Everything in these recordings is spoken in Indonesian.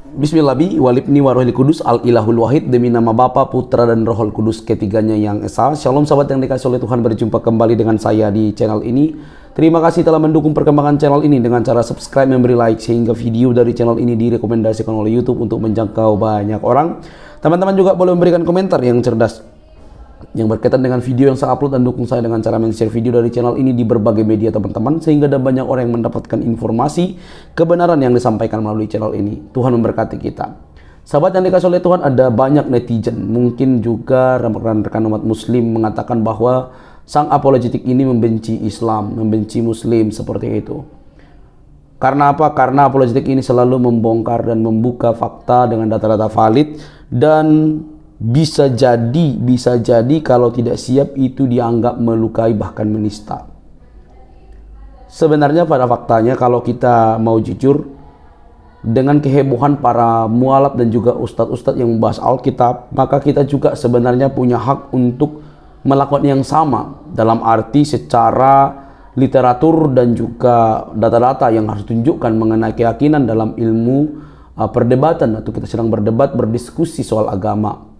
Bismillah bi walibni warohil kudus al ilahul wahid, demi nama Bapa, Putra dan Rohul Kudus ketiganya yang esa. Shalom sahabat yang dikasih oleh Tuhan, berjumpa kembali dengan saya di channel ini. Terima kasih telah mendukung perkembangan channel ini dengan cara subscribe, memberi like, sehingga video dari channel ini direkomendasikan oleh YouTube untuk menjangkau banyak orang. Teman-teman juga boleh memberikan komentar yang cerdas yang berkaitan dengan video yang saya upload, dan dukung saya dengan cara men-share video dari channel ini di berbagai media teman-teman, sehingga ada banyak orang yang mendapatkan informasi kebenaran yang disampaikan melalui channel ini. Tuhan memberkati kita. Sahabat yang dikasih oleh Tuhan, ada banyak netizen, mungkin juga rekan-rekan umat muslim, mengatakan bahwa sang apologetik ini membenci Islam, membenci muslim, seperti itu. Karena apa? Karena apologetik ini selalu membongkar dan membuka fakta dengan data-data valid, dan bisa jadi kalau tidak siap itu dianggap melukai, bahkan menista. Sebenarnya pada faktanya, kalau kita mau jujur, dengan kehebohan para mualaf dan juga ustadz-ustadz yang membahas Alkitab, maka kita juga sebenarnya punya hak untuk melakukan yang sama, dalam arti secara literatur dan juga data-data yang harus ditunjukkan mengenai keyakinan dalam ilmu perdebatan, atau kita sedang berdebat, berdiskusi soal agama.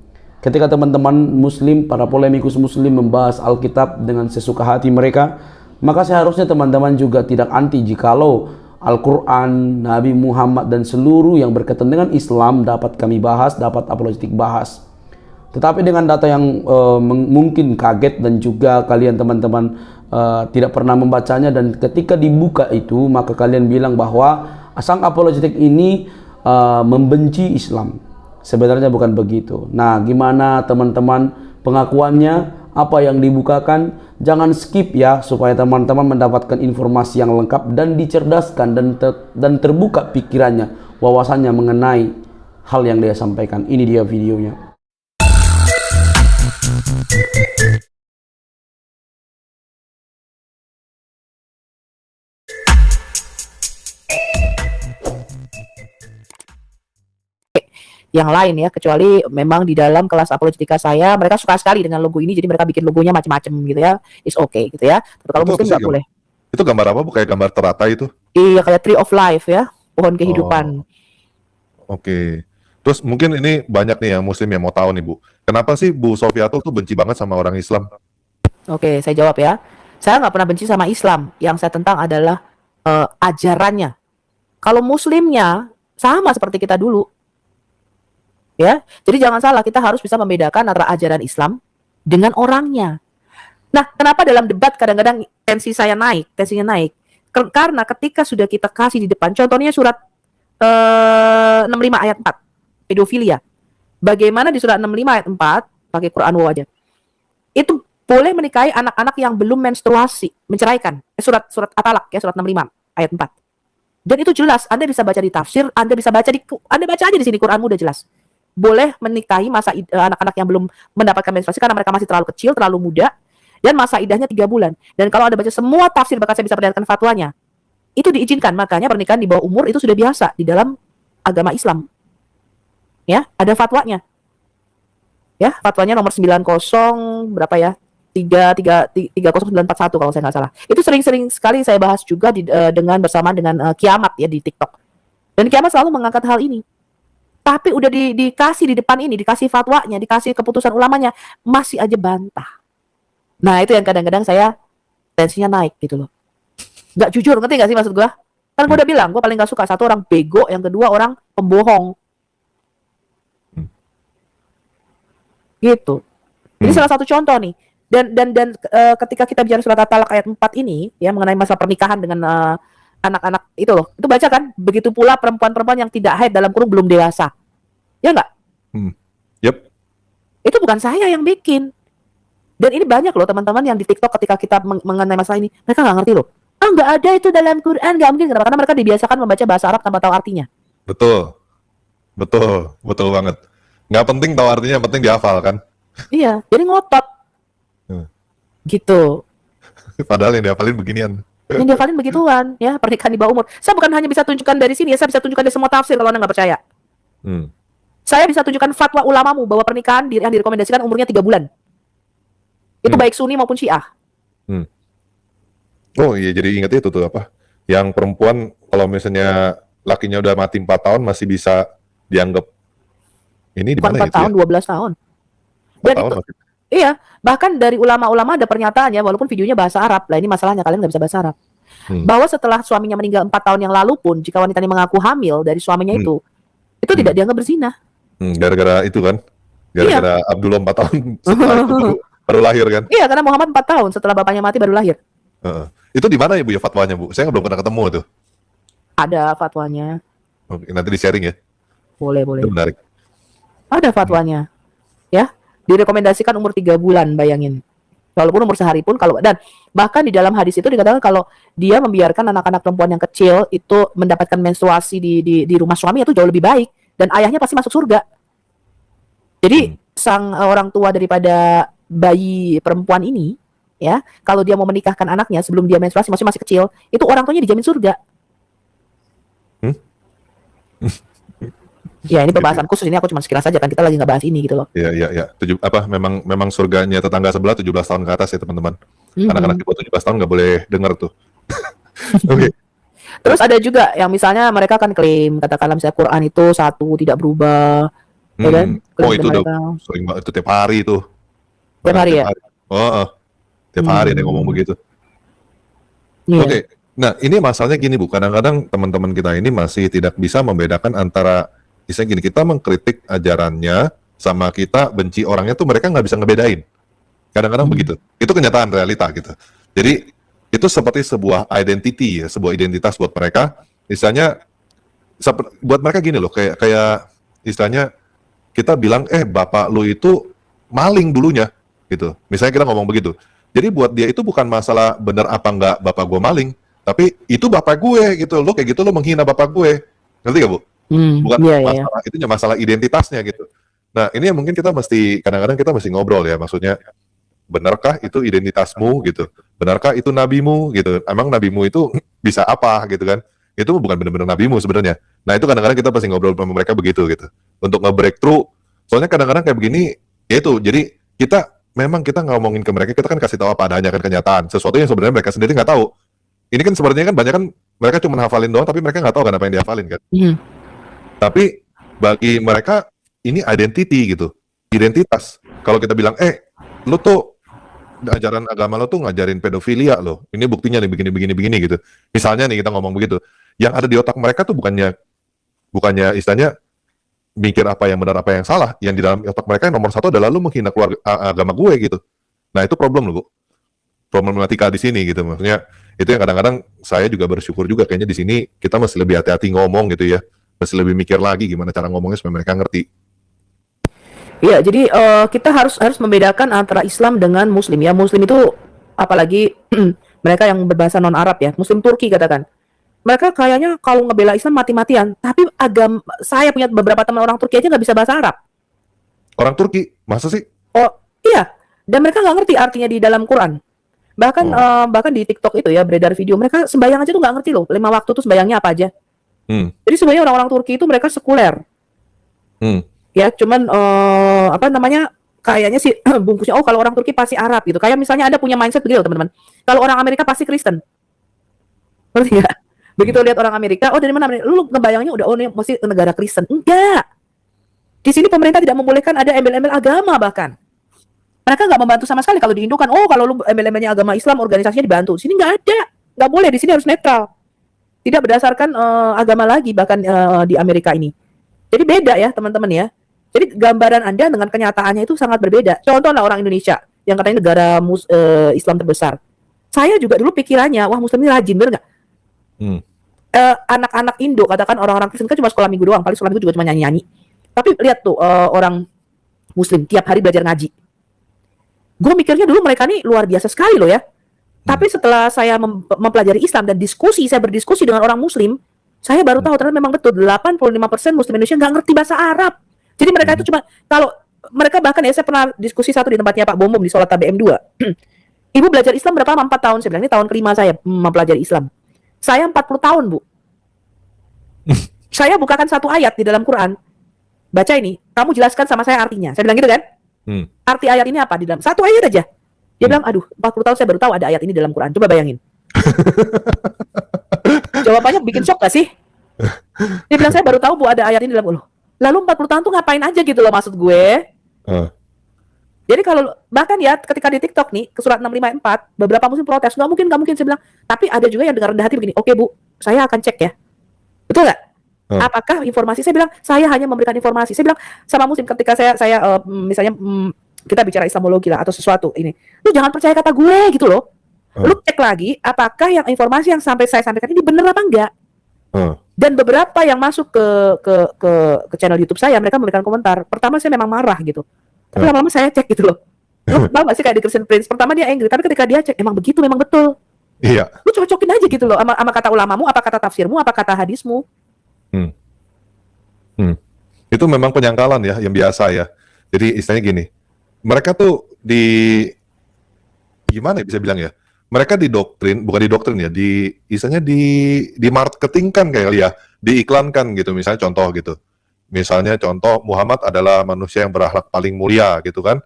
Ketika teman-teman muslim, para polemikus muslim membahas Alkitab dengan sesuka hati mereka, maka seharusnya teman-teman juga tidak anti jikalau Al-Quran, Nabi Muhammad, dan seluruh yang berkaitan dengan Islam dapat kami bahas, dapat apologetik bahas. Tetapi dengan data yang mungkin kaget, dan juga kalian teman-teman tidak pernah membacanya, dan ketika dibuka itu maka kalian bilang bahwa sang apologetik ini membenci Islam. Sebenarnya bukan begitu. Nah, gimana teman-teman pengakuannya, apa yang dibukakan? Jangan skip ya, supaya teman-teman mendapatkan informasi yang lengkap dan dicerdaskan, dan terbuka pikirannya, wawasannya mengenai hal yang dia sampaikan. Ini dia videonya. Yang lain ya, kecuali memang di dalam kelas apologetika saya mereka suka sekali dengan logo ini, jadi mereka bikin logonya macam-macam gitu ya, is okay gitu ya. Tapi kalau muslim nggak boleh. Itu gambar apa bu? Kayak gambar teratai itu? Iya, kayak tree of life ya, pohon kehidupan. Oke. Terus mungkin ini banyak nih yang muslim yang mau tahu nih bu, kenapa sih Bu Sofiatul tuh benci banget sama orang Islam? Oke, saya jawab ya. Saya nggak pernah benci sama Islam. Yang saya tentang adalah ajarannya. Kalau muslimnya sama seperti kita dulu. Ya, jadi jangan salah, kita harus bisa membedakan antara ajaran Islam dengan orangnya. Nah, kenapa dalam debat kadang-kadang tensinya naik? Karena ketika sudah kita kasih di depan, contohnya surat 65 ayat 4, pedofilia. Bagaimana di surat 65 ayat 4, pakai Quran aja, itu boleh menikahi anak-anak yang belum menstruasi, menceraikan. Surat At-Talaq ya, surat 65 ayat 4. Dan itu jelas, Anda bisa baca di tafsir, Anda baca aja di sini, Quranmu udah jelas. Boleh menikahi anak-anak yang belum mendapatkan menstruasi karena mereka masih terlalu kecil, terlalu muda, dan masa idahnya 3 bulan. Dan kalau Anda baca semua tafsir, bahkan saya bisa perlihatkan fatwanya, itu diizinkan. Makanya pernikahan di bawah umur itu sudah biasa di dalam agama Islam. Ya, ada fatwanya. Ya, fatwanya nomor 90 berapa ya? 30941 kalau saya nggak salah. Itu sering-sering sekali saya bahas juga bersamaan dengan Kiamat ya di TikTok. Dan Kiamat selalu mengangkat hal ini. Tapi udah dikasih di depan ini, dikasih fatwanya, dikasih keputusan ulamanya, masih aja bantah. Nah, itu yang kadang-kadang saya tensinya naik gitu loh. Gak jujur, ngerti gak sih maksud gue? Kan gue udah bilang, gue paling gak suka satu orang bego, yang kedua orang pembohong. Gitu. Ini salah satu contoh nih. Dan ketika kita bicara surat At-Talaq ayat 4 ini, ya, mengenai masa pernikahan dengan anak-anak itu loh, itu baca kan, begitu pula perempuan-perempuan yang tidak haid dalam kurung belum dewasa, ya nggak? Yep. Itu bukan saya yang bikin, dan ini banyak loh teman-teman yang di TikTok ketika kita mengenai masalah ini, mereka nggak ngerti loh. Nggak ada itu dalam Quran, nggak mungkin. Kenapa? Karena mereka dibiasakan membaca bahasa Arab tanpa tahu artinya. Betul banget. Nggak penting tahu artinya, penting dihafal kan? Iya, jadi ngotot, gitu. Padahal yang dihafalin beginian. Yang dihafalin begituan, ya, pernikahan di bawah umur. Saya bukan hanya bisa tunjukkan dari sini, ya, saya bisa tunjukkan dari semua tafsir kalau Anda nggak percaya. Saya bisa tunjukkan fatwa ulamamu bahwa pernikahan yang direkomendasikan umurnya 3 bulan. Itu baik Sunni maupun Syiah. Oh iya, jadi ingat itu tuh apa? Yang perempuan kalau misalnya lakinya udah mati 4 tahun masih bisa dianggap ini di Bukan mana 4 itu ya? tahun, 12 tahun. 4 Dan tahun itu, masih. iya, bahkan dari ulama-ulama ada pernyataannya, walaupun videonya bahasa Arab. Lah ini masalahnya, kalian nggak bisa bahasa Arab. Hmm. Bahwa setelah suaminya meninggal 4 tahun yang lalu pun, jika wanita ini mengaku hamil dari suaminya Hmm. itu tidak dianggap berzina. Gara-gara itu kan, gara-gara Abdullah 4 tahun setelah itu baru lahir kan. Iya, karena Muhammad 4 tahun setelah bapaknya mati baru lahir. Heeh. Itu di mana ya Bu ya fatwanya Bu? Saya belum pernah ketemu tuh. Ada fatwanya. Oke, nanti di sharing ya. Boleh. Itu menarik. Ada fatwanya. Ya, direkomendasikan umur 3 bulan, bayangin. Walaupun umur sehari pun kalau, dan bahkan di dalam hadis itu dikatakan kalau dia membiarkan anak-anak perempuan yang kecil itu mendapatkan menstruasi di rumah suami itu jauh lebih baik, dan ayahnya pasti masuk surga. Jadi sang orang tua daripada bayi perempuan ini, ya, kalau dia mau menikahkan anaknya sebelum dia menstruasi masih kecil, itu orang tuanya dijamin surga. Ya, ini pembahasan khusus, ini aku cuma sekilas saja kan, kita lagi nggak bahas ini gitu loh. Iya. Memang surganya tetangga sebelah 17 tahun ke atas ya teman-teman. Anak-anak di bawah 17 tahun nggak boleh dengar tuh. Oke. Terus ada juga yang misalnya mereka kan klaim, katakanlah misalnya Quran itu satu tidak berubah, ya kan? Klaim Oh itu udah mereka. sering banget itu tiap hari tuh. Tiap hari ya? Tiap hari dia ngomong begitu. Iya. Oke. Nah, ini masalahnya gini Bu, kadang-kadang teman-teman kita ini masih tidak bisa membedakan antara misalnya gini, kita mengkritik ajarannya sama kita benci orangnya tuh mereka nggak bisa ngebedain. Kadang-kadang begitu. Itu kenyataan realita gitu. Jadi itu seperti sebuah identity ya, sebuah identitas buat mereka. Misalnya buat mereka gini loh, kayak istilahnya kita bilang bapak lu itu maling dulunya gitu. Misalnya kita ngomong begitu. Jadi buat dia itu bukan masalah benar apa enggak bapak gue maling, tapi itu bapak gue gitu. Lo kayak gitu lo menghina bapak gue. Ngerti gak Bu? Bukan masalah itunya, masalah identitasnya gitu. Nah, ini yang mungkin kita mesti kadang-kadang kita mesti ngobrol ya, maksudnya benarkah itu identitasmu gitu? Benarkah itu nabimu gitu? Emang nabimu itu bisa apa gitu kan? Itu bukan benar-benar nabimu sebenarnya. Nah, itu kadang-kadang kita pasti ngobrol sama mereka begitu gitu. Untuk nge-breakthrough. Soalnya kadang-kadang kayak begini, ya itu. Jadi kita ngomongin ke mereka, kita kan kasih tahu apa adanya kan, kenyataan. Sesuatu yang sebenarnya mereka sendiri nggak tahu. Ini kan sebenarnya kan banyak kan mereka cuma hafalin doang, tapi mereka nggak tahu kan apa yang dihafalin kan. Tapi bagi mereka ini identity gitu, identitas. Kalau kita bilang, lu tuh ajaran agama lo tuh ngajarin pedofilia lo, ini buktinya nih begini gitu. Misalnya nih kita ngomong begitu, yang ada di otak mereka tuh bukannya istilahnya mikir apa yang benar apa yang salah, yang di dalam otak mereka yang nomor satu adalah lu menghina keluarga agama gue gitu. Nah itu problem lo Bu, problematika di sini gitu. Maksudnya itu yang kadang-kadang saya juga bersyukur juga kayaknya di sini kita mesti lebih hati-hati ngomong gitu ya, mesti lebih mikir lagi gimana cara ngomongnya supaya mereka ngerti. Iya, jadi kita harus membedakan antara Islam dengan Muslim ya. Muslim itu apalagi mereka yang berbahasa non Arab ya, Muslim Turki katakan. Mereka kayaknya kalau ngebela Islam mati-matian, tapi saya punya beberapa teman orang Turki aja nggak bisa bahasa Arab. Orang Turki, masa sih? Oh iya, dan mereka nggak ngerti artinya di dalam Quran. Bahkan bahkan di TikTok itu ya beredar video mereka sembahyang aja tuh nggak ngerti loh, 5 waktu tuh sembahyangnya apa aja. Jadi sebenarnya orang-orang Turki itu mereka sekuler. Ya, cuman kayaknya sih bungkusnya kalau orang Turki pasti Arab gitu. Kayak misalnya ada punya mindset begitu teman-teman. Kalau orang Amerika pasti Kristen. Ngerti nggak? Begitu lihat orang Amerika, dari mana? Lu ngebayangnya udah ini mesti negara Kristen. Enggak. Di sini pemerintah tidak membolehkan ada embel-embel agama bahkan. Mereka nggak membantu sama sekali kalau di Indo kan. Kalau lu embel-embelnya agama Islam organisasinya dibantu. Di sini nggak ada. Nggak boleh. Di sini harus netral. Tidak berdasarkan agama lagi bahkan di Amerika ini. Jadi beda ya teman-teman ya. Jadi gambaran Anda dengan kenyataannya itu sangat berbeda. Contohnya orang Indonesia yang katanya negara Islam terbesar. Saya juga dulu pikirannya, wah Muslim ini rajin, bener nggak? Anak-anak Indo, katakan orang-orang Kristen kan cuma sekolah minggu doang, paling sekolah minggu juga cuma nyanyi-nyanyi. Tapi lihat tuh orang Muslim tiap hari belajar ngaji. Gue mikirnya dulu mereka nih luar biasa sekali loh ya. Tapi setelah saya mempelajari Islam dan saya berdiskusi dengan orang Muslim, saya baru tahu ternyata memang betul 85% Muslim Indonesia nggak ngerti bahasa Arab. Jadi mereka itu cuma kalau mereka bahkan ya saya pernah diskusi satu di tempatnya Pak Bom di Sholat TBM 2. Ibu belajar Islam berapa lama? 4 tahun. Saya bilang ini tahun kelima saya mempelajari Islam. Saya 40 tahun, Bu. Saya bukakan satu ayat di dalam Quran. Baca ini, kamu jelaskan sama saya artinya. Saya bilang gitu kan? Arti ayat ini apa di dalam? Satu ayat aja. Dia bilang, aduh 40 tahun saya baru tahu ada ayat ini dalam Quran. Coba bayangin. Jawabannya bikin shock gak sih? Dia bilang, saya baru tahu Bu ada ayat ini dalam Quran. Lalu 40 tahun tuh ngapain aja gitu loh maksud gue. Eh, Jadi kalau bahkan ya ketika di TikTok nih ke surat 654 beberapa muslim protes nggak mungkin saya bilang, tapi ada juga yang dengar rendah hati begini, oke Bu, saya akan cek ya, betul nggak? Apakah informasi, saya bilang saya hanya memberikan informasi, saya bilang sama muslim ketika saya misalnya kita bicara Islamologi lah atau sesuatu ini, lu jangan percaya kata gue gitu loh, lu cek lagi apakah yang informasi yang saya sampaikan ini benar apa enggak. Dan beberapa yang masuk ke channel YouTube saya, mereka memberikan komentar. Pertama saya memang marah gitu. Tapi lama-lama saya cek gitu loh. Lu tahu gak sih kayak di Christian Prince, pertama dia angry, tapi ketika dia cek emang begitu, memang betul. Iya. Lu cocokin aja gitu loh sama kata ulamamu, apa kata tafsirmu, apa kata hadismu. Itu memang penyangkalan ya, yang biasa ya. Jadi istilahnya gini, mereka tuh gimana ya bisa bilang ya? Mereka bukan didoktrin ya, istilahnya di marketingkan kayak ya, diiklankan gitu. Misalnya contoh gitu. Misalnya contoh Muhammad adalah manusia yang berakhlak paling mulia gitu kan.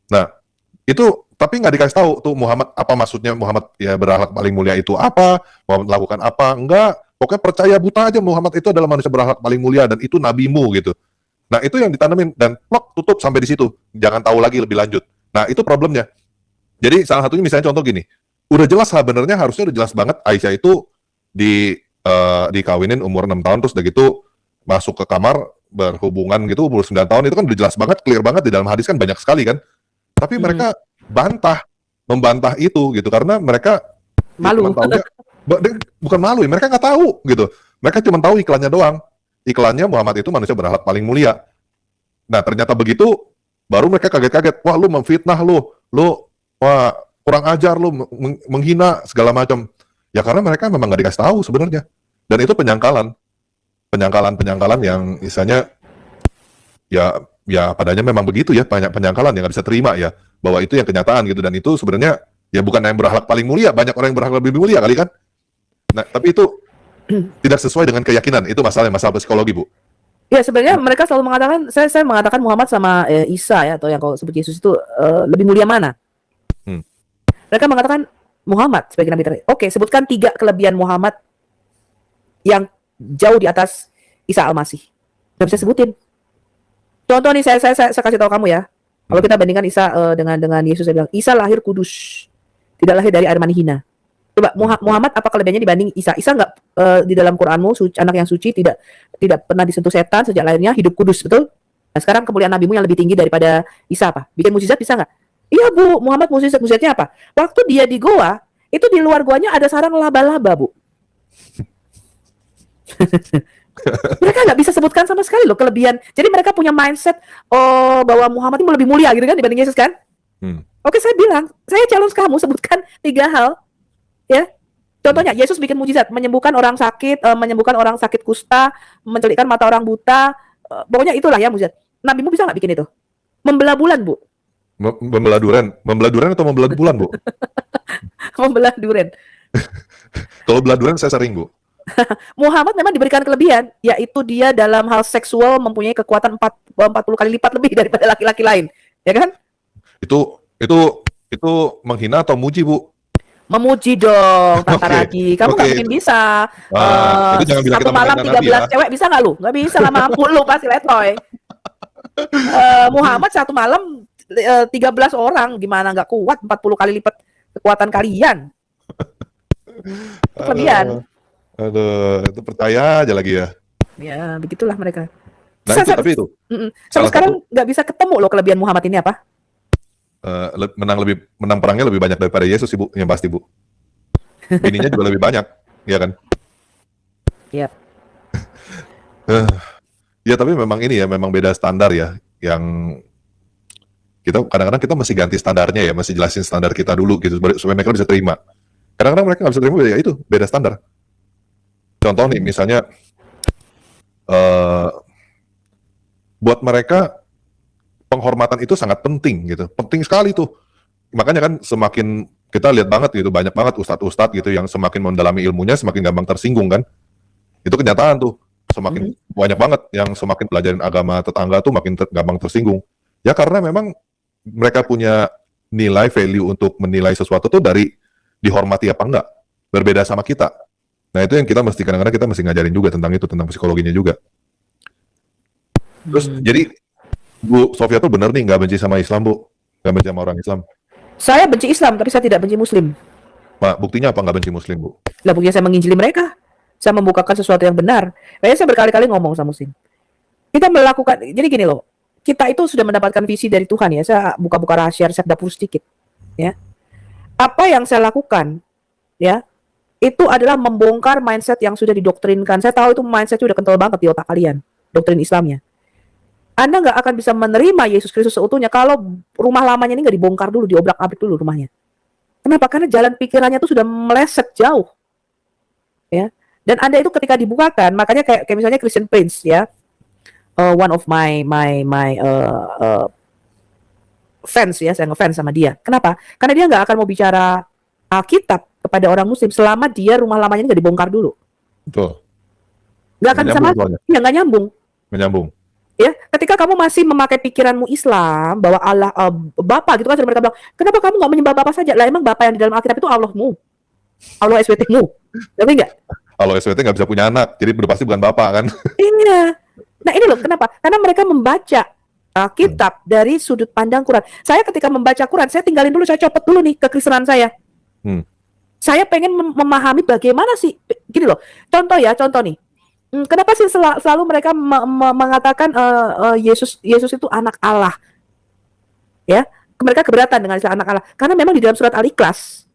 Nah, itu tapi nggak dikasih tahu tuh Muhammad apa maksudnya Muhammad ya berakhlak paling mulia itu apa, Muhammad melakukan apa, enggak. Pokoknya percaya buta aja Muhammad itu adalah manusia berakhlak paling mulia dan itu nabimu gitu. Nah, itu yang ditanamin dan plok tutup sampai di situ. Jangan tahu lagi lebih lanjut. Nah, itu problemnya. Jadi salah satunya misalnya contoh gini. Udah jelas sebenarnya harusnya udah jelas banget Aisyah itu dikawinin umur 6 tahun terus udah gitu masuk ke kamar berhubungan gitu umur 9 tahun, itu kan udah jelas banget, clear banget di dalam hadis kan banyak sekali kan. Tapi mereka membantah itu gitu karena mereka Malu. bukan malu ya, mereka nggak tahu gitu. Mereka cuma tahu iklannya doang. Iklannya Muhammad itu manusia berakhlak paling mulia. Nah, ternyata begitu baru mereka kaget-kaget. Wah, lu memfitnah lu wah kurang ajar lu, menghina segala macam. Ya karena mereka memang nggak dikasih tahu sebenarnya. Dan itu penyangkalan yang misalnya ya padanya memang begitu ya, banyak penyangkalan yang nggak bisa terima ya bahwa itu yang kenyataan gitu, dan itu sebenarnya ya bukan yang berakhlak paling mulia, banyak orang yang berakhlak lebih mulia kali kan. Nah, tapi itu tidak sesuai dengan keyakinan, itu masalah psikologi, Bu. Ya sebenarnya mereka selalu mengatakan, saya mengatakan Muhammad sama Isa ya, atau yang kalau sebut Yesus itu lebih mulia mana? Mereka mengatakan Muhammad sebagai nabi terakhir. Oke, sebutkan 3 kelebihan Muhammad yang jauh di atas Isa Al-Masih. Nggak bisa sebutin. Contoh nih, saya kasih tahu kamu ya. Kalau kita bandingkan Isa dengan Yesus, saya bilang Isa lahir kudus, tidak lahir dari air mani hina. Coba Muhammad apa kelebihannya dibanding Isa? Isa nggak di dalam Quranmu anak yang suci, tidak pernah disentuh setan sejak lahirnya, hidup kudus, betul? Nah, sekarang kemuliaan nabimu yang lebih tinggi daripada Isa apa? Bikin mukjizat bisa nggak? Iya Bu, Muhammad mukjizatnya apa? Waktu dia di goa, itu di luar goanya ada sarang laba-laba Bu. Mereka nggak bisa sebutkan sama sekali loh kelebihan. Jadi mereka punya mindset bahwa Muhammad itu lebih mulia gitu kan dibanding Yesus kan? Oke, saya bilang, saya challenge kamu sebutkan 3 hal. Ya, contohnya Yesus bikin mujizat, menyembuhkan orang sakit kusta, mencelikkan mata orang buta, pokoknya itulah ya mujizat. Nabimu bisa nggak bikin itu? Membelah bulan Bu. Membelah duren atau membelah bulan, Bu? Membelah duren. Kalau belah duren saya sering, Bu. Muhammad memang diberikan kelebihan, yaitu dia dalam hal seksual mempunyai kekuatan 40 kali lipat lebih daripada laki-laki lain, ya kan? Itu menghina atau muji, Bu? Memuji dong, Tata Ragi. Kamu nggak mungkin bisa. Itu jangan bilang Satu kita malam menghina 13 Nabi, ya. cewek bisa nggak lu? Nggak bisa lah, mampu lu pasti letoy. Muhammad satu malam 13 orang, gimana nggak kuat? 40 kali lipat kekuatan kalian. Kelebihan. Aduh, itu percaya aja lagi ya. Ya, begitulah mereka. Nah, tapi itu. Sampai sekarang nggak bisa ketemu loh kelebihan Muhammad ini apa? Menang perangnya lebih banyak daripada Yesus, Ibu, yang pasti, Bu. Bininya juga lebih banyak, ya kan? Yep. Ya, tapi memang ini ya, memang beda standar ya, yang kita kadang-kadang kita mesti ganti standarnya ya, mesti jelasin standar kita dulu gitu supaya mereka bisa terima. Kadang-kadang mereka nggak bisa terima, ya itu beda standar. Contoh nih, misalnya buat mereka penghormatan itu sangat penting gitu, penting sekali tuh. Makanya kan semakin kita lihat banget gitu, banyak banget ustadz-ustadz gitu yang semakin mendalami ilmunya semakin gampang tersinggung kan. Itu kenyataan tuh. Semakin banyak banget yang semakin pelajarin agama tetangga tuh makin gampang tersinggung. Ya karena memang mereka punya nilai value untuk menilai sesuatu tuh dari dihormati apa enggak. Berbeda sama kita. Nah itu yang kita mesti kadang-kadang kita mesti ngajarin juga tentang itu, tentang psikologinya juga. Terus jadi Bu Sofia tuh bener nih nggak benci sama Islam, Bu? Nggak benci sama orang Islam. Saya benci Islam, tapi saya tidak benci Muslim. Pak, buktinya apa nggak benci Muslim, Bu? Lah buktinya saya menginjili mereka. Saya membukakan sesuatu yang benar. Kayaknya saya berkali-kali ngomong sama Muslim. Kita melakukan, jadi gini loh, kita itu sudah mendapatkan visi dari Tuhan ya. Saya buka-buka rahasia resep dapur sedikit. Ya. Apa yang saya lakukan, ya, itu adalah membongkar mindset yang sudah didoktrinkan. Saya tahu itu mindset udah kental banget di otak kalian, doktrin Islamnya. Anda nggak akan bisa menerima Yesus Kristus seutuhnya kalau rumah lamanya ini nggak dibongkar dulu, diobrak-abrik dulu rumahnya. Kenapa? Karena jalan pikirannya itu sudah meleset jauh, ya. Dan Anda itu ketika dibukakan, makanya kayak misalnya Christian Prince, ya, one of my fans ya, saya ngefans sama dia. Kenapa? Karena dia nggak akan mau bicara Alkitab kepada orang Muslim selama dia rumah lamanya ini nggak dibongkar dulu. Betul. Nggak akan bisa masuk, ya nggak nyambung. Menyambung. Ya, ketika kamu masih memakai pikiranmu Islam bahwa Allah Bapa gitu kan, mereka bilang, kenapa kamu nggak menyembah Bapa saja? Lah emang Bapa yang di dalam Alkitab itu Allahmu, Allah SWT-mu, ngerti nggak? Kalau SWT nggak bisa punya anak, jadi udah pasti bukan bapak kan? Iya. Nah ini loh kenapa? Karena mereka membaca Alkitab dari sudut pandang Quran. Saya ketika membaca Quran, saya tinggalin dulu, saya copot dulu nih kekristenan saya. Saya pengen memahami bagaimana sih, gini loh. Contoh nih. Kenapa sih selalu mereka mengatakan Yesus itu anak Allah? Ya, mereka keberatan dengan istilah anak Allah karena memang di dalam surat Al-Ikhlas,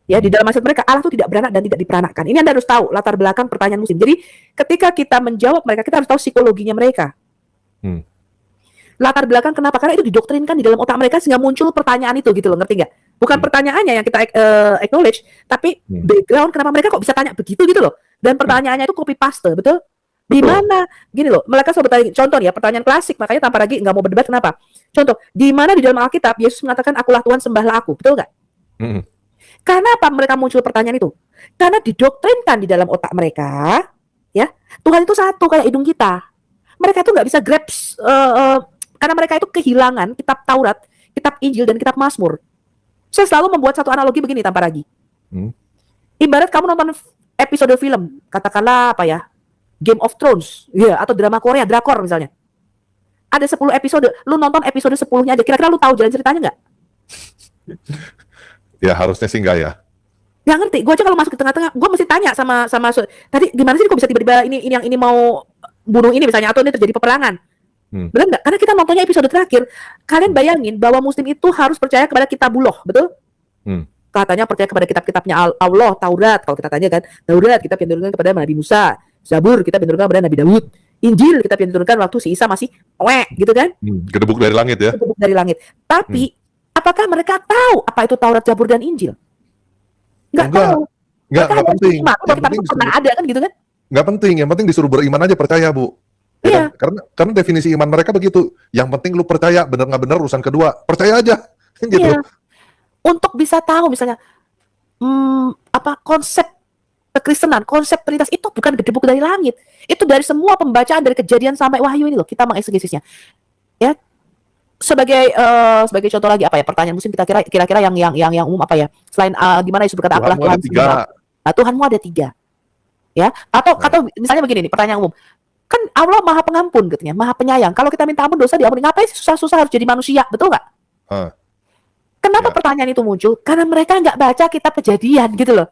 ya, di dalam maksud mereka Allah itu tidak beranak dan tidak diperanakkan. Ini Anda harus tahu latar belakang pertanyaan Muslim. Jadi ketika kita menjawab mereka, kita harus tahu psikologinya mereka. Latar belakang kenapa? Karena itu didoktrinkan di dalam otak mereka sehingga muncul pertanyaan itu gitu loh, ngerti nggak? Bukan pertanyaannya yang kita acknowledge, tapi background kenapa mereka kok bisa tanya begitu gitu loh. Dan pertanyaannya itu copy paste, betul? Di mana? Gini loh, mereka selalu bertanya. Contoh ya, pertanyaan klasik, makanya tanpa lagi nggak mau berdebat kenapa. Contoh, di mana di dalam Alkitab Yesus mengatakan akulah Tuhan, sembahlah aku, betul nggak? Karena apa mereka muncul pertanyaan itu? Karena didoktrinkan di dalam otak mereka, ya, Tuhan itu satu kayak hidung kita. Mereka itu nggak bisa grasp, karena mereka itu kehilangan kitab Taurat, kitab Injil, dan kitab Mazmur. Saya selalu membuat satu analogi begini tanpa lagi. Ibarat kamu nonton episode film, katakanlah apa ya, Game of Thrones, ya, atau drama Korea, drakor misalnya. Ada 10 episode, lu nonton episode 10-nya aja, kira-kira lu tahu jalan ceritanya nggak? Ya harusnya sih enggak ya. Nggak ngerti, gue aja kalau masuk ke tengah-tengah, gue mesti tanya sama tadi gimana sih kok bisa tiba-tiba ini yang ini mau bunuh ini misalnya, atau ini terjadi peperangan. Benar nggak? Karena kita nontonnya episode terakhir. Kalian bayangin bahwa Muslim itu harus percaya kepada kitabullah, betul? Katanya percaya kepada kitab-kitabnya Allah, Taurat. Kalau kita tanya kan, Taurat kitab yang diturunkan kepada Nabi Musa, Zabur kitab yang diturunkan kepada Nabi Daud, Injil kitab yang diturunkan waktu si Isa masih gitu kan? Gedebuk dari langit ya. Gedebuk dari langit. Tapi apakah mereka tahu apa itu Taurat, Zabur, dan Injil? Nggak tahu. Nggak penting. Kalau kita pernah ada kan gitu kan? Nggak penting. Yang penting disuruh beriman aja, percaya, Bu. Ya, karena definisi iman mereka begitu. Yang penting lu percaya, bener nggak bener urusan kedua. Percaya aja, gitu. Iya. Untuk bisa tahu misalnya konsep kekristenan, konsep Trinitas itu bukan gedebuk dari langit. Itu dari semua pembacaan dari Kejadian sampai Wahyu ini loh, kita mengeksegesinya. Ya. Sebagai contoh lagi apa ya? Pertanyaan Muslim kita kira-kira yang umum apa ya? Selain gimana Yesus berkata akulah Tuhan semua. Nah, Tuhanmu ada 3. Ya. Atau misalnya begini nih, pertanyaan umum. Kan Allah Maha Pengampun katanya, Maha Penyayang. Kalau kita minta ampun dosa diampuni, ngapain sih susah-susah harus jadi manusia, betul nggak? Kenapa pertanyaan itu muncul? Karena mereka nggak baca kitab Kejadian gitu loh.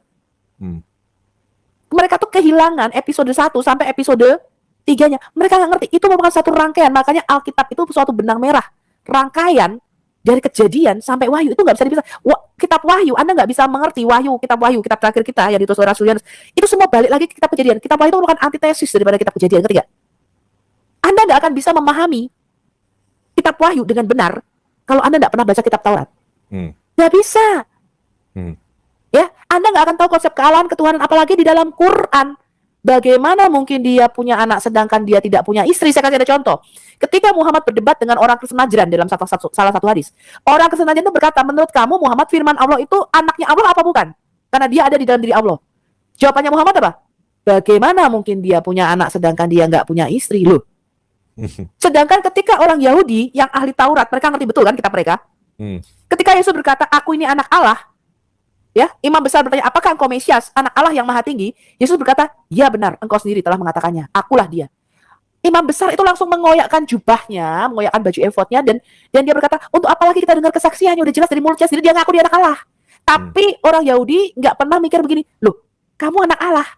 Mereka tuh kehilangan episode 1 sampai episode 3-nya. Mereka nggak ngerti. Itu merupakan satu rangkaian. Makanya Alkitab itu suatu benang merah. Rangkaian dari Kejadian sampai Wahyu itu nggak bisa dipisah. Kitab Wahyu, Anda nggak bisa mengerti kitab Wahyu, kitab terakhir kita yang ditulis oleh Rasul Yohanes. Itu semua balik lagi ke kitab Kejadian. Kitab Wahyu itu merupakan antitesis daripada kitab Kejadian, ngerti nggak? Anda nggak akan bisa memahami kitab Wahyu dengan benar kalau Anda nggak pernah baca kitab Taurat. Nggak bisa. Ya, Anda nggak akan tahu konsep kealahan, ketuhanan, apalagi di dalam Quran. Bagaimana mungkin dia punya anak sedangkan dia tidak punya istri? Saya kasih ada contoh. Ketika Muhammad berdebat dengan orang Kristen Najran dalam salah satu hadis, orang Kristen Najran itu berkata, menurut kamu Muhammad firman Allah itu anaknya Allah apa bukan? Karena dia ada di dalam diri Allah. Jawabannya Muhammad apa? Bagaimana mungkin dia punya anak sedangkan dia nggak punya istri loh? Sedangkan ketika orang Yahudi yang ahli Taurat, mereka ngerti betul kan kitab mereka. Ketika Yesus berkata, aku ini anak Allah, ya, imam besar bertanya, apakah engkau Mesias, anak Allah yang maha tinggi? Yesus berkata, ya benar, engkau sendiri telah mengatakannya, akulah dia. Imam besar itu langsung mengoyakkan jubahnya, mengoyakkan baju efodnya, dan dia berkata, untuk apa lagi kita dengar kesaksiannya, udah jelas dari mulutnya sendiri dia ngaku dia anak Allah. Tapi orang Yahudi nggak pernah mikir begini, loh, kamu anak Allah.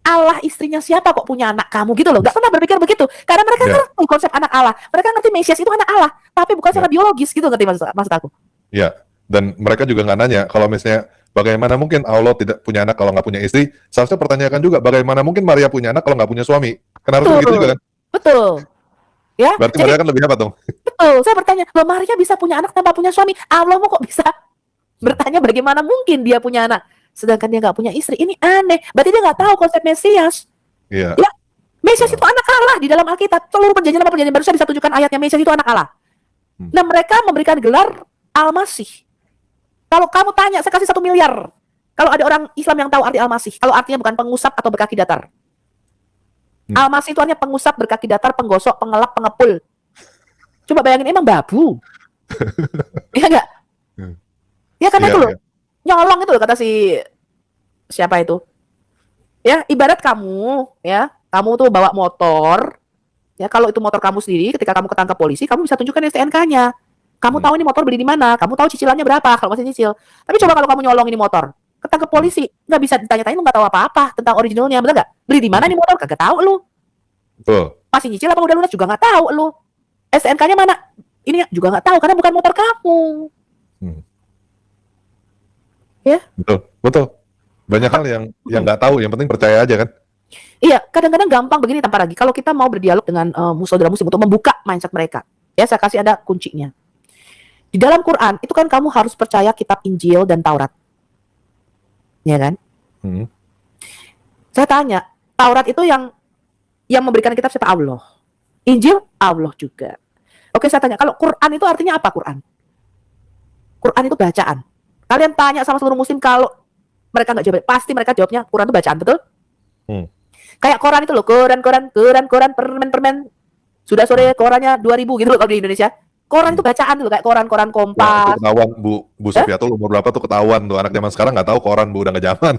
Allah istrinya siapa kok punya anak kamu gitu loh. Nggak pernah berpikir begitu. Karena mereka ngerti konsep anak Allah. Mereka ngerti Mesias itu anak Allah, tapi bukan secara biologis gitu, ngerti maksud aku. Ya, dan mereka juga nggak nanya kalau misalnya bagaimana mungkin Allah tidak punya anak kalau nggak punya istri. Seharusnya pertanyakan juga bagaimana mungkin Maria punya anak kalau nggak punya suami. Kan harusnya gitu juga kan? Betul. Ya, Berarti jadi, Maria kan lebih hebat dong. betul. Saya bertanya, loh Maria bisa punya anak tanpa punya suami? Allah mau kok bisa bertanya bagaimana mungkin dia punya anak sedangkan dia nggak punya istri? Ini aneh. Berarti dia nggak tahu konsep Mesias. Iya. Ya, Mesias itu anak Allah di dalam Alkitab. Seluruh perjanjian apa perjanjian baru saya bisa tunjukkan ayatnya Mesias itu anak Allah. Nah, mereka memberikan gelar Al-Masih. Kalau kamu tanya, saya kasih 1 miliar. Kalau ada orang Islam yang tahu arti Al-Masih, kalau artinya bukan pengusap atau berkaki datar. Al-Masih itu artinya pengusap, berkaki datar, penggosok, pengelap, pengepul. Coba bayangin, emang babu. Iya enggak? Ya karena itu loh. Nyolong itu loh kata si siapa itu? Ya, ibarat kamu, ya, kamu tuh bawa motor. Ya, kalau itu motor kamu sendiri, ketika kamu ketangkap polisi, kamu bisa tunjukkan STNK-nya. Kamu tahu ini motor beli di mana, kamu tahu cicilannya berapa kalau masih cicil. Tapi coba kalau kamu nyolong ini motor, ketangkap polisi, nggak bisa ditanya-tanya, lu nggak tahu apa-apa tentang originalnya, bener nggak? Beli di mana nih motor, kagak tahu lu. Betul. Masih cicil apa udah lunas juga nggak tahu lu. STNK-nya mana? Ini juga nggak tahu karena bukan motor kamu. Ya? Betul, betul. Banyak hal yang nggak tahu, yang penting percaya aja kan. Iya, kadang-kadang gampang begini tanpa lagi. Kalau kita mau berdialog dengan saudara muslim untuk membuka mindset mereka, ya saya kasih ada kuncinya. Di dalam Quran itu kan kamu harus percaya kitab Injil dan Taurat, ya kan? Saya tanya, Taurat itu yang memberikan kitab siapa? Allah. Injil Allah juga. Oke, saya tanya, kalau Quran itu artinya apa Quran? Quran itu bacaan. Kalian tanya sama seluruh muslim, kalau mereka nggak jawab, pasti mereka jawabnya Quran itu bacaan, betul? Kayak koran itu loh, koran, permen. Sudah sore korannya 2.000 gitu loh kalau di Indonesia. Koran itu bacaan loh, kayak koran Kompas. Ya, itu ketahuan Bu Sofiatul umur berapa tuh ketahuan tuh. Anak zaman sekarang nggak tahu koran Bu, udah nggak zaman.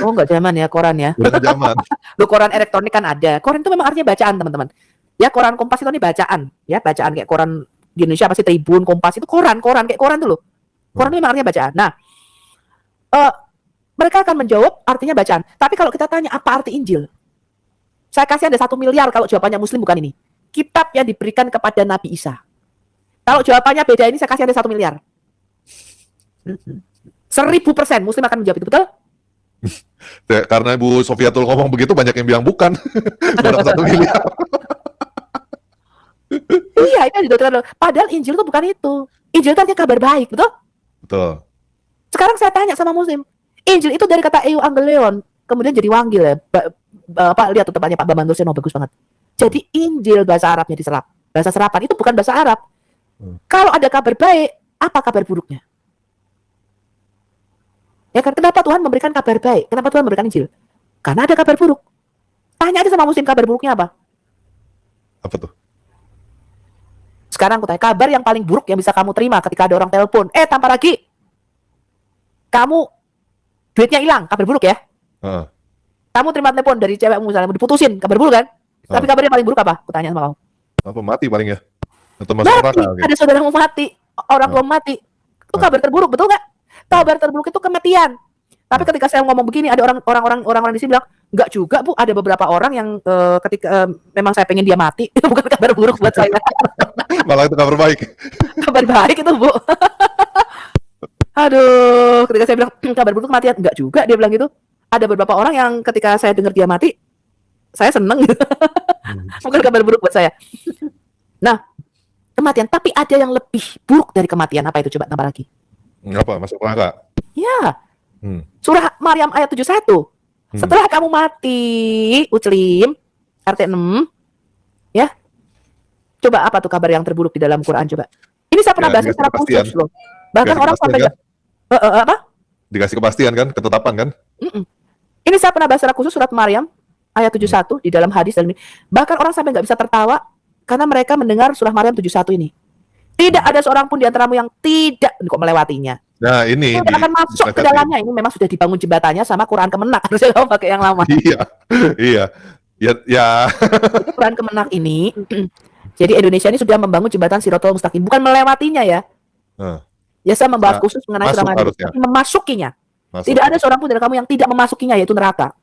Oh nggak zaman ya koran ya. Udah nggak zaman. Loh, koran elektronik kan ada. Koran itu memang artinya bacaan teman-teman. Ya koran Kompas itu nih bacaan. Ya bacaan kayak koran di Indonesia pasti Tribun, Kompas itu koran kayak koran tuh loh. Koran itu memang artinya bacaan. Nah, mereka akan menjawab artinya bacaan. Tapi kalau kita tanya apa arti Injil? Saya kasih ada 1 miliar kalau jawabannya muslim bukan ini. Kitab yang diberikan kepada Nabi Isa. Kalau jawabannya beda ini saya kasih ada 1 miliar. 1000% muslim akan menjawab itu, betul? Ya, karena Bu Sofiatul ngomong begitu banyak yang bilang bukan. Baru 1 miliar. Iya, itu didokterin. Padahal Injil itu bukan itu. Injil itu artinya kabar baik, betul? Betul. Sekarang saya tanya sama muslim. Injil itu dari kata euangelion, kemudian jadi wanggil ya. Pak lihat tuh tempatnya Pak Bambang Dorseno bagus banget. Jadi Injil bahasa Arabnya diserap. Bahasa serapan itu bukan bahasa Arab. Kalau ada kabar baik, apa kabar buruknya? Ya kan, kenapa Tuhan memberikan kabar baik? Kenapa Tuhan memberikan Injil? Karena ada kabar buruk. Tanya aja sama muslim kabar buruknya apa? Apa tuh? Sekarang aku tanya, kabar yang paling buruk yang bisa kamu terima ketika ada orang telepon. Tanpa lagi. Kamu duitnya hilang, kabar buruk ya? Kamu terima telepon dari cewekmu misalnya, diputusin, kabar buruk kan? Tapi kabarnya paling buruk apa? Aku tanya sama kamu. Apa mati paling ya? Atau masuk Mati, neraka? ada saudaramu mati, orang tua mati. Itu kabar terburuk, betul nggak? Kabar terburuk itu kematian. Tapi ketika saya ngomong begini, ada orang-orang di sini bilang, enggak juga Bu, ada beberapa orang yang ketika memang saya pengen dia mati, itu bukan kabar buruk buat saya. Malah itu kabar baik. Kabar baik itu Bu. Aduh, ketika saya bilang kabar buruk kematian, enggak juga dia bilang gitu. Ada beberapa orang yang ketika saya dengar dia mati, saya seneng gitu. Bukan kabar buruk buat saya. Nah, kematian, tapi ada yang lebih buruk dari kematian. Apa itu? Coba tambah lagi. Apa? Masuk neraka? Ya. Surah Maryam ayat 71. Setelah kamu mati, Uclim, RT 6, ya. Coba apa tuh kabar yang terburuk di dalam Quran, coba. Ini saya pernah bahas secara khusus loh. Bahkan orang sampai kan? apa? Dikasih kepastian kan, ketetapan kan? Ini saya pernah bahas secara khusus surat Maryam ayat 71 di dalam hadis dalam ini. Bahkan orang sampai nggak bisa tertawa karena mereka mendengar surah Maryam 71 ini. Tidak ada seorang pun di antaramu yang tidak kok melewatinya. Nah, ini akan masuk ke dalamnya. Ini memang sudah dibangun jembatannya sama Quran Kemenak. Harusnya kamu pakai yang lama. Iya. Ya. Jadi Quran Kemenak ini, jadi Indonesia ini sudah membangun jembatan Shirathul Mustaqim, bukan melewatinya ya. Heeh. Ya saya membahas Nah, khusus mengenai masuk surah Maryam, harusnya. tapi memasukinya. Masuk. Tidak ada seorang pun dari kamu yang tidak memasukinya, yaitu neraka.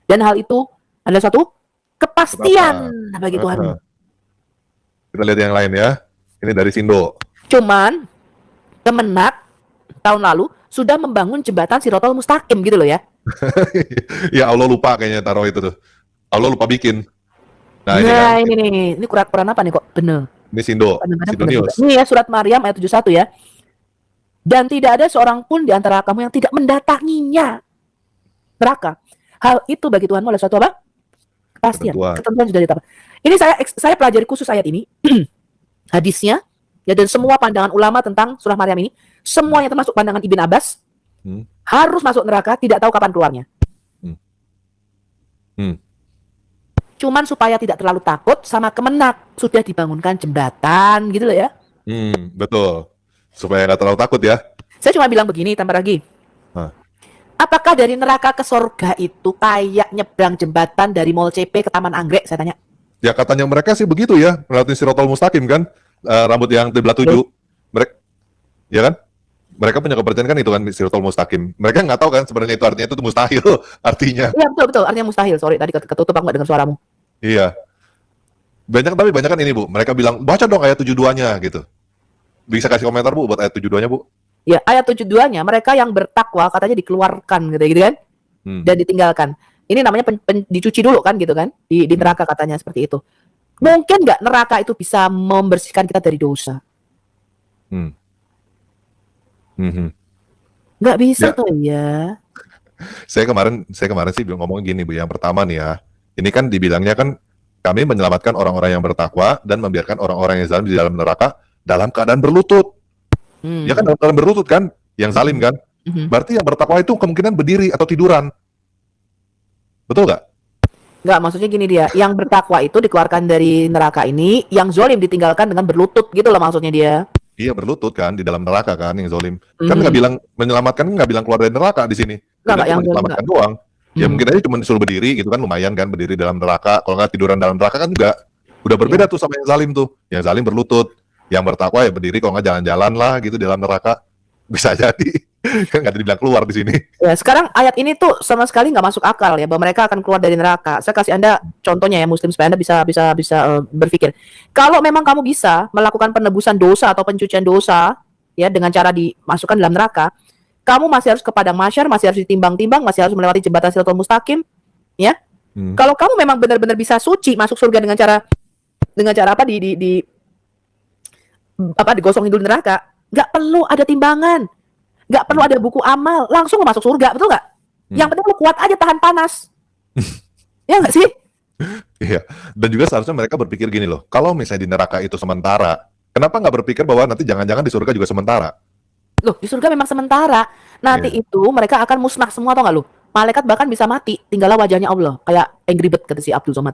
Dan hal itu adalah suatu kepastian bagi Tuhan. Heeh. Kita lihat yang lain ya. Ini dari Sindo. Cuman Kemenak tahun lalu sudah membangun jembatan Shirathul Mustaqim gitu loh ya. Ya Allah lupa kayaknya taruh itu tuh. Allah lupa bikin. Nah, ini Nah, kan. ini Quran apa nih kok? Bener. Ini Sindo. Kadang-kadang Sindo bener juga. News. Ini ya surat Maryam ayat 71 ya. Dan tidak ada seorang pun di antara kamu yang tidak mendatanginya neraka. Hal itu bagi Tuhanmu adalah suatu apa? Kepastian. Ketentuan. Ketentuan sudah ditambah. Ini saya pelajari khusus ayat ini. Hadisnya ya, dan semua pandangan ulama tentang surah Maryam ini, semuanya termasuk pandangan Ibn Abbas, harus masuk neraka, tidak tahu kapan keluarnya. Cuman supaya tidak terlalu takut sama Kemenak, sudah dibangunkan jembatan gitu loh ya. Betul. Supaya nggak terlalu takut ya. Saya cuma bilang begini, tambah lagi. Apakah dari neraka ke surga itu kayak nyebrang jembatan dari Mall CP ke Taman Anggrek? Saya tanya. Ya katanya mereka sih begitu ya, melewati Shirathul Mustaqim kan, rambut yang Qiblat 7. Mereka, ya kan? Mereka punya kepercayaan kan itu kan Shirathul Mustaqim. Mereka nggak tahu kan sebenarnya itu artinya itu tuh mustahil artinya. Iya betul, artinya mustahil. Sorry tadi ketutup aku nggak dengar suaramu. Iya. Banyak kan ini Bu, mereka bilang baca dong ayat 72-nya gitu. Bisa kasih komentar Bu buat ayat 72-nya Bu? Ya, ayat 72-nya mereka yang bertakwa katanya dikeluarkan gitu kan. Dan ditinggalkan. Ini namanya dicuci dulu kan gitu kan. Di neraka katanya seperti itu. Mungkin nggak neraka itu bisa membersihkan kita dari dosa? Nggak bisa Ya. tuh ya. Saya kemarin sih ngomong gini Bu, yang pertama nih ya. Ini kan dibilangnya kan kami menyelamatkan orang-orang yang bertakwa dan membiarkan orang-orang yang zalim di dalam neraka dalam keadaan berlutut. Ya kan dalam keadaan berlutut kan, yang zalim kan. Berarti yang bertakwa itu kemungkinan berdiri atau tiduran. Betul nggak? Nggak, maksudnya gini dia, yang bertakwa itu dikeluarkan dari neraka ini, yang zolim ditinggalkan dengan berlutut gitu loh maksudnya dia. Iya berlutut kan di dalam neraka kan yang zalim. Kan nggak bilang menyelamatkan, nggak bilang keluar dari neraka di sini. Nggak, yang zalim menyelamatkan doang. Ya mungkin aja cuma disuruh berdiri gitu kan, lumayan kan berdiri dalam neraka. Kalau nggak tiduran dalam neraka kan juga udah berbeda tuh sama yang zalim tuh. Yang zalim berlutut, yang bertakwa ya berdiri, kalau nggak jalan-jalan lah gitu di dalam neraka. Bisa jadi kan nggak dibilang keluar di sini. Ya, sekarang ayat ini tuh sama sekali nggak masuk akal ya, bahwa mereka akan keluar dari neraka. Saya kasih Anda contohnya ya Muslim, supaya Anda bisa berpikir. Kalau memang kamu bisa melakukan penebusan dosa atau pencucian dosa ya dengan cara dimasukkan dalam neraka, kamu masih harus ke padang mahsyar, masih harus ditimbang-timbang, masih harus melewati jembatan Shirathul Mustaqim, ya. Kalau kamu memang benar-benar bisa suci masuk surga dengan cara apa digosongin dulu neraka, nggak perlu ada timbangan. Nggak perlu ada buku amal, langsung masuk surga, betul nggak? Yang penting lu kuat aja tahan panas. Ya nggak sih? Iya, dan juga seharusnya mereka berpikir gini loh, kalau misalnya di neraka itu sementara, kenapa nggak berpikir bahwa nanti jangan-jangan di surga juga sementara? Loh, di surga memang sementara. Nanti itu mereka akan musnah semua, tau nggak lu? Malaikat bahkan bisa mati, tinggallah wajahnya Allah. Kayak Angry Bird kata si Abdul Somad.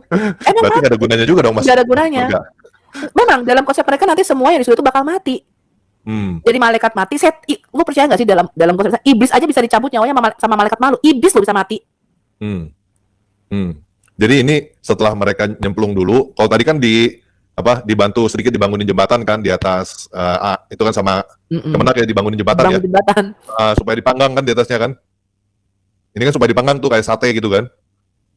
Berarti nggak ada gunanya juga dong Mas? Nggak ada gunanya. Memang dalam konsep mereka nanti semua yang di surga itu bakal mati. Jadi malaikat mati, lu percaya nggak sih dalam konsep iblis aja bisa dicabut nyawanya sama malaikat malu, iblis lo bisa mati. Jadi ini setelah mereka nyemplung dulu, kalau tadi kan dibantu sedikit dibangunin jembatan kan di atas itu kan sama Kemenak ya dibangunin jembatan ya, supaya dipanggang kan di atasnya kan. Ini kan supaya dipanggang tuh kayak sate gitu kan,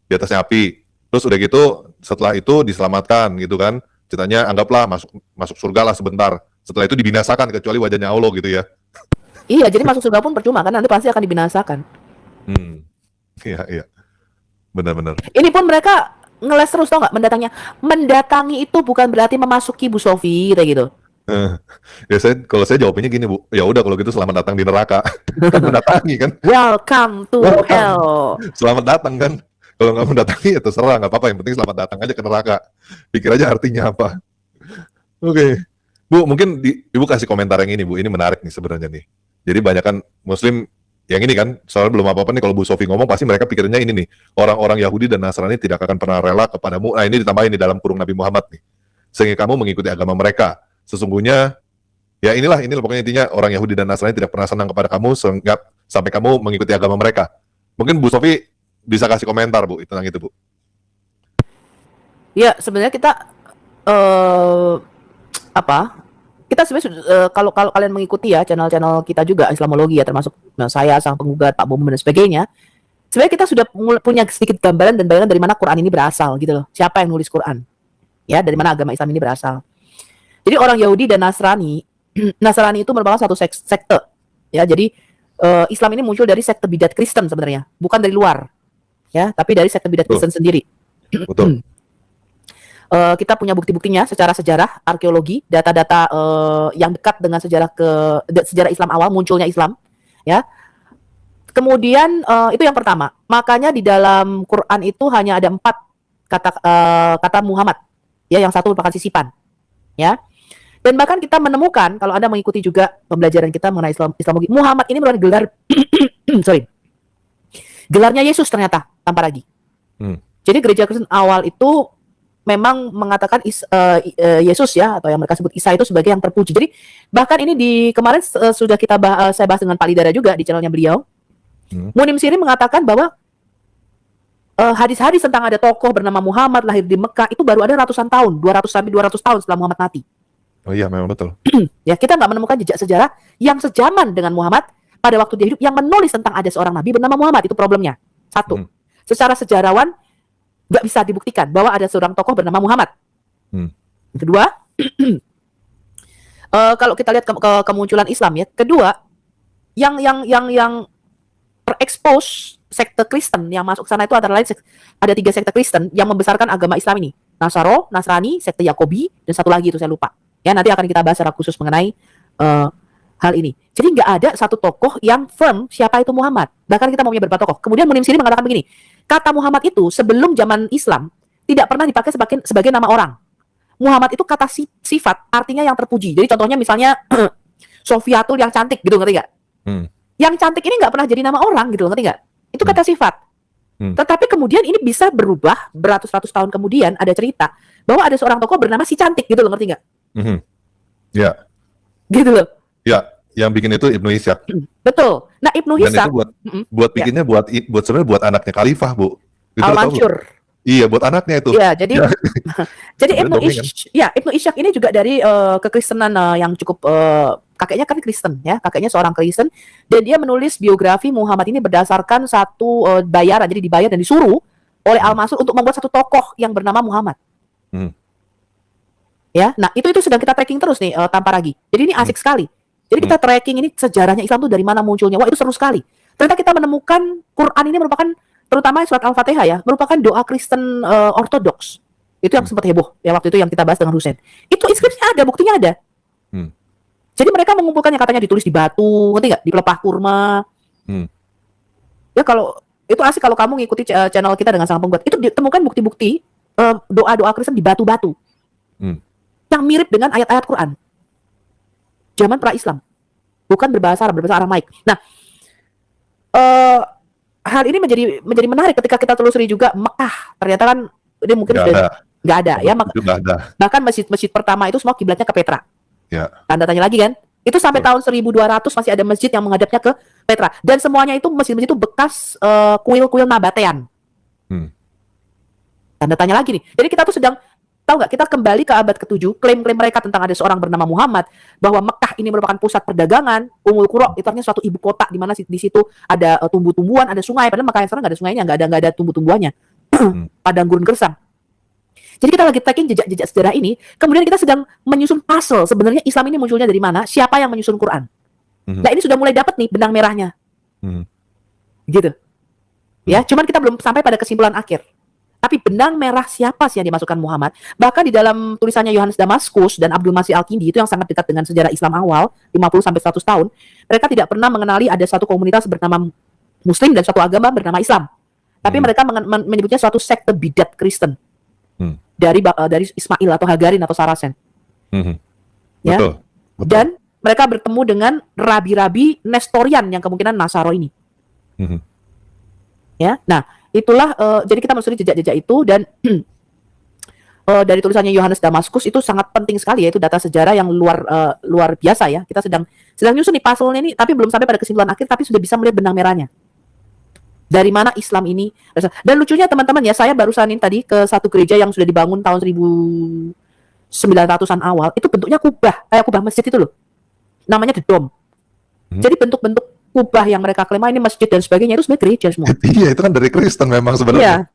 di atasnya api. Terus udah gitu setelah itu diselamatkan gitu kan, ceritanya anggaplah masuk surga lah sebentar. Setelah itu dibinasakan kecuali wajahnya Allah gitu ya. Iya, jadi masuk surga pun percuma kan, nanti pasti akan dibinasakan. Iya. Benar-benar. Ini pun mereka ngeles terus, tau nggak, mendatangi itu bukan berarti memasuki, Bu Sofi, kayak gitu. Ya kalau saya jawabnya gini Bu, ya udah kalau gitu selamat datang di neraka. Kan mendatangi kan. Welcome to hell. Selamat datang kan. Kalau nggak mendatangi ya terserah, nggak apa-apa. Yang penting selamat datang aja ke neraka. Pikir aja artinya apa. Oke. Bu, mungkin Ibu kasih komentar yang ini Bu, ini menarik nih sebenarnya nih. Jadi banyak kan Muslim yang ini kan, soalnya belum apa-apa nih kalau Bu Sofi ngomong pasti mereka pikirnya ini nih, orang-orang Yahudi dan Nasrani tidak akan pernah rela kepadamu. Nah ini ditambahin di dalam kurung Nabi Muhammad nih, sehingga kamu mengikuti agama mereka. Sesungguhnya, ya inilah pokoknya intinya orang Yahudi dan Nasrani tidak pernah senang kepada kamu sampai kamu mengikuti agama mereka. Mungkin Bu Sofi bisa kasih komentar Bu tentang itu Bu. Ya, sebenarnya kita apa? Kita sebenarnya kalau kalau kalian mengikuti ya channel-channel kita juga Islamologi ya, termasuk saya, sang penggugat, Pak Bom dan sebagainya. Sebenarnya kita sudah punya sedikit gambaran dan bayangan dari mana Quran ini berasal gitu loh. Siapa yang nulis Quran? Ya, dari mana agama Islam ini berasal. Jadi orang Yahudi dan Nasrani, Nasrani itu merupakan satu sekte. Ya, jadi Islam ini muncul dari sekte bidat Kristen sebenarnya, bukan dari luar. Ya, tapi dari sekte bidat Kristen sendiri. Betul. Kita punya bukti-buktinya secara sejarah, arkeologi, data-data yang dekat dengan sejarah Islam awal, munculnya Islam, ya. Kemudian itu yang pertama. Makanya di dalam Quran itu hanya ada 4 kata Muhammad, ya, yang satu merupakan sisipan, ya. Dan bahkan kita menemukan, kalau Anda mengikuti juga pembelajaran kita mengenai Islamogi, Muhammad ini merupakan gelar, gelarnya Yesus ternyata, tanpa lagi. Jadi gereja Kristen awal itu memang mengatakan Yesus ya, atau yang mereka sebut Isa itu sebagai yang terpuji. Jadi bahkan ini kemarin sudah saya bahas dengan Pak Lidara juga di channelnya beliau. Munim Sirim mengatakan bahwa hadis-hadis tentang ada tokoh bernama Muhammad lahir di Mekah itu baru ada ratusan tahun, 200 sampai 200 tahun setelah Muhammad mati. Oh iya, memang betul. Ya, kita nggak menemukan jejak sejarah yang sejaman dengan Muhammad pada waktu dia hidup yang menulis tentang ada seorang nabi bernama Muhammad. Itu problemnya. Satu, secara sejarawan nggak bisa dibuktikan bahwa ada seorang tokoh bernama Muhammad. Kedua, kalau kita lihat kemunculan Islam ya, kedua, yang terekspos sekte Kristen yang masuk ke sana itu antara lain ada 3 sekte Kristen yang membesarkan agama Islam ini. Nasrani, sekte Yakobi, dan satu lagi itu saya lupa. Ya, nanti akan kita bahas secara khusus mengenai hal ini. Jadi nggak ada satu tokoh yang firm siapa itu Muhammad. Bahkan kita mau punya beberapa tokoh. Kemudian Munim Sirim mengatakan begini, kata Muhammad itu sebelum zaman Islam tidak pernah dipakai sebagai nama orang. Muhammad itu kata sifat, artinya yang terpuji. Jadi contohnya misalnya Sofiatul yang cantik gitu, ngerti nggak? Yang cantik ini nggak pernah jadi nama orang gitu, ngerti nggak? Itu kata sifat. Tetapi kemudian ini bisa berubah beratus-ratus tahun kemudian ada cerita bahwa ada seorang tokoh bernama si cantik gitu loh, ngerti nggak? Ya. Gitu loh. Ya, yang bikin itu Ibnu Ishaq. Betul. Nah, Ibnu Dan Ishaq itu buat bikinnya buat sebenarnya buat anaknya Khalifah, Bu. Itu Al-Mansur. Iya, buat anaknya itu. Iya, jadi jadi Ibnu Ishaq ini juga dari kekristenan yang cukup kakeknya kan Kristen ya, kakeknya seorang Kristen, dan dia menulis biografi Muhammad ini berdasarkan satu bayaran, jadi dibayar dan disuruh oleh Al-Mansur untuk membuat satu tokoh yang bernama Muhammad. Ya, nah itu sedang kita tracking terus nih tanpa lagi. Jadi ini asik sekali. Jadi kita tracking ini sejarahnya Islam itu dari mana munculnya. Wah, itu seru sekali. Ternyata kita menemukan Quran ini merupakan, terutama surat Al-Fatihah ya, merupakan doa Kristen Ortodoks. Itu yang sempat heboh ya waktu itu yang kita bahas dengan Husain. Itu inskripsinya ada, buktinya ada. Jadi mereka mengumpulkannya, katanya ditulis di batu, ngerti nggak? Di pelepah kurma. Ya, kalau itu asik kalau kamu ngikuti channel kita dengan Sang Penggugat. Itu ditemukan bukti-bukti doa-doa Kristen di batu-batu. Yang mirip dengan ayat-ayat Quran. Zaman pra-Islam. Bukan berbahasa Arab, berbahasa Aramaik. Nah, hal ini menjadi menarik ketika kita telusuri juga Mekah. Ternyata kan ini mungkin nggak ada ya. Bahkan masjid pertama itu semua kiblatnya ke Petra. Ya. Tanda tanya lagi kan? Itu sampai tahun 1200 masih ada masjid yang menghadapnya ke Petra. Dan semuanya itu masjid-masjid itu bekas kuil-kuil Nabatean. Tanda tanya lagi nih. Jadi kita tuh sedang, tahu nggak, kita kembali ke abad ke-7, klaim-klaim mereka tentang ada seorang bernama Muhammad, bahwa Mekah ini merupakan pusat perdagangan, Ummul Qura itu artinya suatu ibu kota di mana di situ ada tumbuh-tumbuhan, ada sungai, padahal Mekah yang sekarang nggak ada sungainya, nggak ada tumbuh-tumbuhannya, padang gurun gersang. Jadi kita lagi tracking jejak-jejak sejarah ini, kemudian kita sedang menyusun puzzle sebenarnya Islam ini munculnya dari mana, siapa yang menyusun Quran. Nah ini sudah mulai dapat nih benang merahnya, gitu. Ya, cuman kita belum sampai pada kesimpulan akhir. Tapi benang merah siapa sih yang dimasukkan Muhammad? Bahkan di dalam tulisannya Yohanes Damaskus dan Abdul Masih Al-Kindi itu yang sangat dekat dengan sejarah Islam awal, 50 sampai 100 tahun, mereka tidak pernah mengenali ada satu komunitas bernama Muslim dan satu agama bernama Islam. Tapi mereka menyebutnya suatu sekte bidat Kristen. Dari Ismail atau Hagarin atau Saracen. Ya. Betul. Dan mereka bertemu dengan rabi-rabi Nestorian yang kemungkinan Nasaro ini. Ya. Nah, itulah jadi kita menelusuri jejak-jejak itu, dan dari tulisannya Yohanes Damaskus itu sangat penting sekali ya, itu data sejarah yang luar biasa ya. Kita sedang nyusun nih puzzle-nya ini, tapi belum sampai pada kesimpulan akhir, tapi sudah bisa melihat benang merahnya. Dari mana Islam ini? Dan lucunya teman-teman ya, saya barusan ini tadi ke satu gereja yang sudah dibangun tahun 1900-an awal. Itu bentuknya kubah, kayak kubah masjid itu loh. Namanya The Dome. Jadi bentuk-bentuk kubah yang mereka klaim ini masjid dan sebagainya itu sebenarnya gereja semua. Iya, itu kan dari Kristen memang Iya. sebenarnya.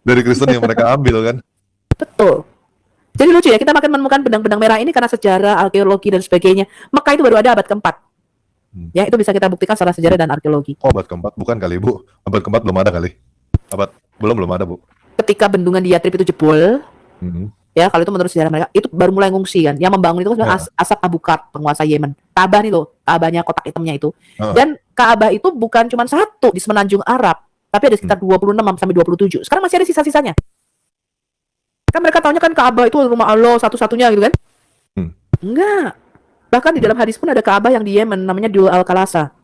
Dari Kristen yang mereka ambil kan. Betul. Jadi lucu ya, kita makin menemukan benang-benang merah ini karena sejarah, arkeologi dan sebagainya. Mekah itu baru ada abad keempat. Ya, itu bisa kita buktikan secara sejarah dan arkeologi. Oh, abad keempat bukan kali, Bu. Abad keempat belum ada kali. Belum ada, Bu. Ketika bendungan di Yatrib itu jebol, ya kalau itu menurut sejarah mereka, itu baru mulai ngungsi kan. Yang membangun itu kan sebenarnya Asad Abu Kar, penguasa Yemen. Ka'bah nih loh, Ka'bahnya kotak hitamnya itu. Dan Ka'bah itu bukan cuma satu di semenanjung Arab, tapi ada sekitar 26 sampai 27. Sekarang masih ada sisa-sisanya. Kan mereka taunya kan Ka'bah itu rumah Allah satu-satunya gitu kan. Enggak. Bahkan di dalam hadis pun ada Ka'bah yang di Yemen, namanya Dul Al-Qalasa.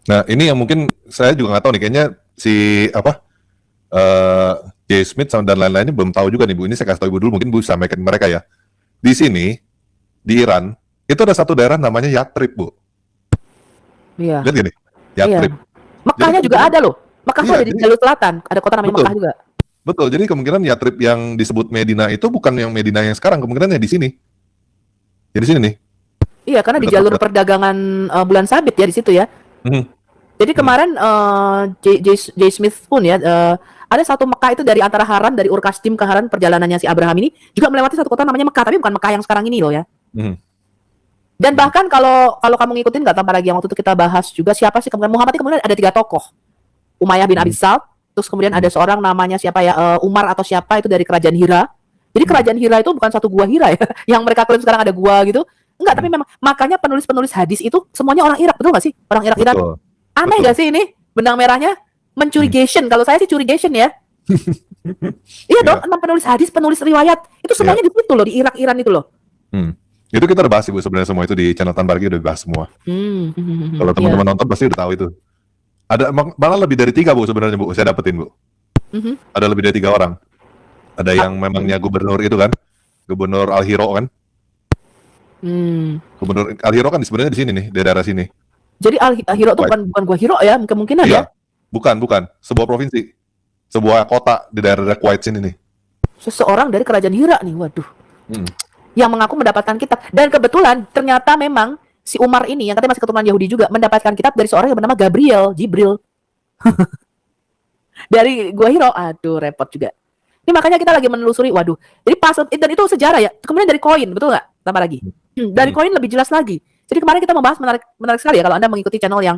Nah, ini yang mungkin saya juga nggak tahu nih, kayaknya si J. Smith dan lain-lainnya belum tahu juga nih, Bu. Ini saya kasih tahu Ibu dulu, mungkin Bu sampaikan ke mereka ya. Di sini, di Iran, itu ada satu daerah namanya Yatrib, Bu. Iya. Lihat gini, Yatrib. Mekahnya juga ada loh. Mekah tuh ada di jalur selatan, ada kota namanya Mekah juga. Betul, jadi kemungkinan Yatrib yang disebut Medina itu bukan yang Medina yang sekarang, kemungkinannya di sini. Jadi sini nih. Iya, karena di jalur perdagangan bulan sabit ya di situ ya. Jadi kemarin J. Smith pun ya, ada satu Mekah itu dari antara Haran, dari Ur Kasdim ke Haran, perjalanannya si Abraham ini juga melewati satu kota namanya Mekah, tapi bukan Mekah yang sekarang ini loh ya. Dan bahkan kalau kamu ngikutin, nggak tambah lagi yang waktu itu kita bahas juga siapa sih kemudian Muhammad ini, kemudian ada 3 tokoh. Umayyah bin Abi Salt, terus kemudian ada seorang namanya siapa ya, Umar atau siapa itu dari kerajaan Hira. Jadi kerajaan Hira itu bukan satu gua Hira ya, yang mereka klaim sekarang ada gua gitu. Enggak, tapi memang makanya penulis-penulis hadis itu semuanya orang Irak, betul nggak sih? Orang Irak. Aneh nggak sih ini benang merahnya? Mencurigation. Kalau saya sih curigation ya. Iya dong, 6 penulis hadis, penulis riwayat itu semuanya di situ loh, di Irak-Iran itu loh. Itu kita udah bahas Ibu sebenarnya, semua itu di channel Tan Bargi udah bahas semua. Kalau teman-teman nonton pasti udah tahu itu. Ada malah lebih dari 3 Bu sebenarnya, Bu. Saya dapetin, Bu. Ada lebih dari 3 orang. Ada yang memangnya gubernur itu kan, Gubernur Al-Hiro kan. Gubernur Al-Hiro kan sebenarnya di sini nih, di daerah sini. Jadi Al-Hiro itu bukan gua Hiro ya, kemungkinan ya? Bukan. Sebuah provinsi. Sebuah kota di daerah Kuwait sini nih. Seseorang dari kerajaan Hira nih, waduh. Yang mengaku mendapatkan kitab. Dan kebetulan ternyata memang si Umar ini yang katanya masih keturunan Yahudi juga mendapatkan kitab dari seorang yang bernama Jibril. Dari gua Hiro, aduh repot juga. Ini makanya kita lagi menelusuri, waduh. Jadi pas dan itu sejarah ya. Kemudian dari koin, betul nggak? Tambah lagi. Dari koin lebih jelas lagi. Jadi kemarin kita membahas menarik sekali ya, kalau Anda mengikuti channel yang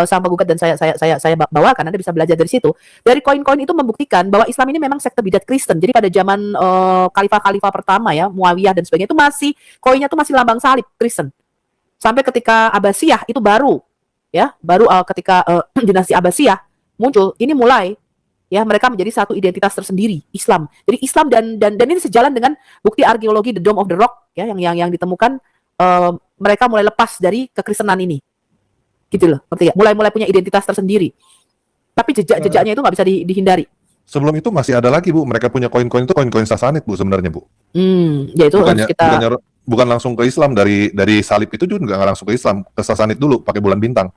Sama Gugat dan saya bawakan, Anda bisa belajar dari situ. Dari koin-koin itu membuktikan bahwa Islam ini memang sekte bidat Kristen. Jadi pada zaman khalifah-khalifah pertama ya, Muawiyah dan sebagainya, itu masih koinnya itu masih lambang salib Kristen. Sampai ketika Abbasiyah itu baru ketika dinasti Abbasiyah muncul, ini mulai ya mereka menjadi satu identitas tersendiri Islam. Jadi Islam dan ini sejalan dengan bukti arkeologi The Dome of the Rock ya yang ditemukan, mereka mulai lepas dari kekristenan ini. Gitu loh, ngerti gak? Mulai punya identitas tersendiri. Tapi jejak-jejaknya itu nggak bisa dihindari. Sebelum itu masih ada lagi, Bu. Mereka punya koin-koin itu koin-koin Sasanid, Bu, sebenarnya, Bu. Ya itu bukan langsung ke Islam, dari salib itu juga nggak langsung ke Islam, ke Sasanid dulu pakai bulan bintang.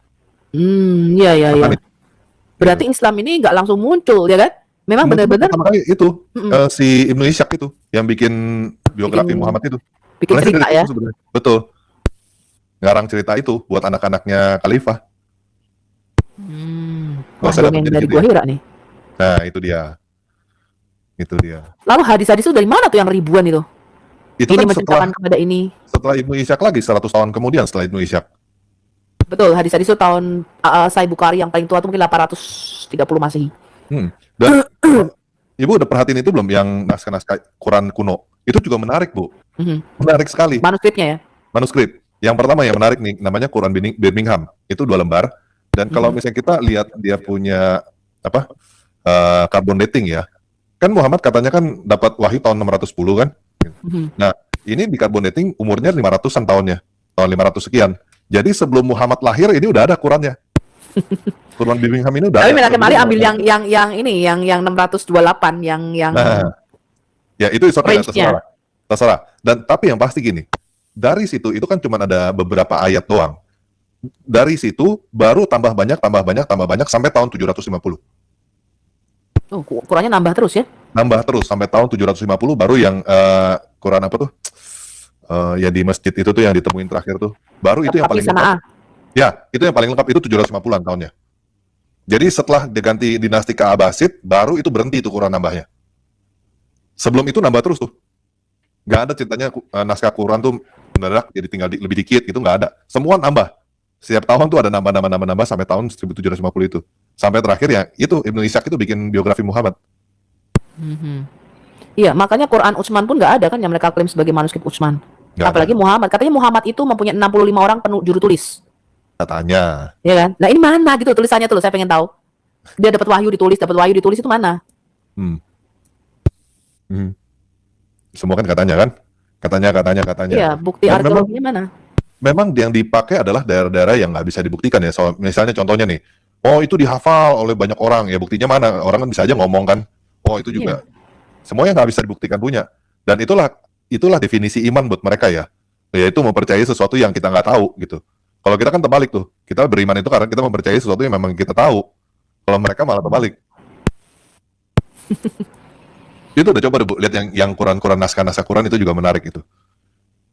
Iya. Berarti Islam ini nggak langsung muncul, ya kan? Memang benar-benar itu si Ibnu Ishaq itu yang bikin biografi Muhammad itu. Bikin cerita ya. Betul. Ngarang cerita itu buat anak-anaknya khalifah. Yang dari Gua Hira nih. Nah, itu dia. Lalu hadis-hadis itu dari mana tuh yang ribuan itu? Itu ini kan menceritakan kepada ini. Setelah Ibnu Ishaq lagi 100 tahun kemudian setelah Ibnu Ishaq. Betul, hadis-hadis itu tahun Sahih Bukhari yang paling tua itu mungkin 830 Masehi. Dan Ibu udah perhatiin itu belum yang naskah-naskah Quran kuno? Itu juga menarik, Bu. Menarik sekali. Manuskripnya ya? Manuskrip. Yang pertama yang menarik nih, namanya Quran Birmingham. Itu 2 lembar. Dan kalau misalnya kita lihat dia punya carbon dating ya. Kan Muhammad katanya kan dapat wahyu tahun 610 kan? Nah, ini di carbon dating umurnya 500-an tahunnya. Tahun 500 sekian. Jadi sebelum Muhammad lahir ini udah ada Qurannya. Quran Birmingham ini udah ada. Tapi mereka kemarin ambil yang ini, yang 628, yang nah, ya itu terserah. Dan tapi yang pasti gini, dari situ itu kan cuma ada beberapa ayat doang. Dari situ baru tambah banyak sampai tahun 750. Oh, Qurannya nambah terus ya? Nambah terus sampai tahun 750 baru yang Quran apa tuh? Ya di masjid itu tuh yang ditemuin terakhir tuh. Baru itu yang Tapi paling lengkap. Sanaa. Ya, itu yang paling lengkap itu 750-an tahunnya. Jadi setelah diganti dinasti ke Abbasid, baru itu berhenti itu Quran nambahnya. Sebelum itu nambah terus tuh. Nggak ada ceritanya naskah Quran tuh mendadak jadi tinggal lebih dikit gitu, nggak ada. Semua nambah. Setiap tahun tuh ada nambah sampai tahun 1750 itu. Sampai terakhir ya itu Ibnu Ishaq itu bikin biografi Muhammad. Iya, makanya Quran Utsman pun nggak ada kan yang mereka klaim sebagai manuskrip Utsman. Nggak Apalagi ada. Muhammad. Katanya Muhammad itu mempunyai 65 orang juru tulis. Katanya. Ya kan? Nah ini mana gitu tulisannya tuh, saya pengen tahu. Dia dapat wahyu ditulis itu mana? Hmm. Hmm. Semua kan katanya. Katanya. Iya, bukti Dan memang arkeologinya mana? memang yang dipakai adalah daerah-daerah yang nggak bisa dibuktikan ya. So, misalnya contohnya nih, oh itu dihafal oleh banyak orang, ya buktinya mana? Orang kan bisa aja ngomong kan, oh itu Iya. juga. Semuanya nggak bisa dibuktikan punya. Dan itulah definisi iman buat mereka ya, yaitu mempercayai sesuatu yang kita nggak tahu gitu. Kalau kita kan terbalik tuh, kita beriman itu karena kita mempercayai sesuatu yang memang kita tahu. Kalau mereka malah terbalik. Itu udah coba deh, Bu, lihat yang Quran naskah Quran itu juga menarik itu.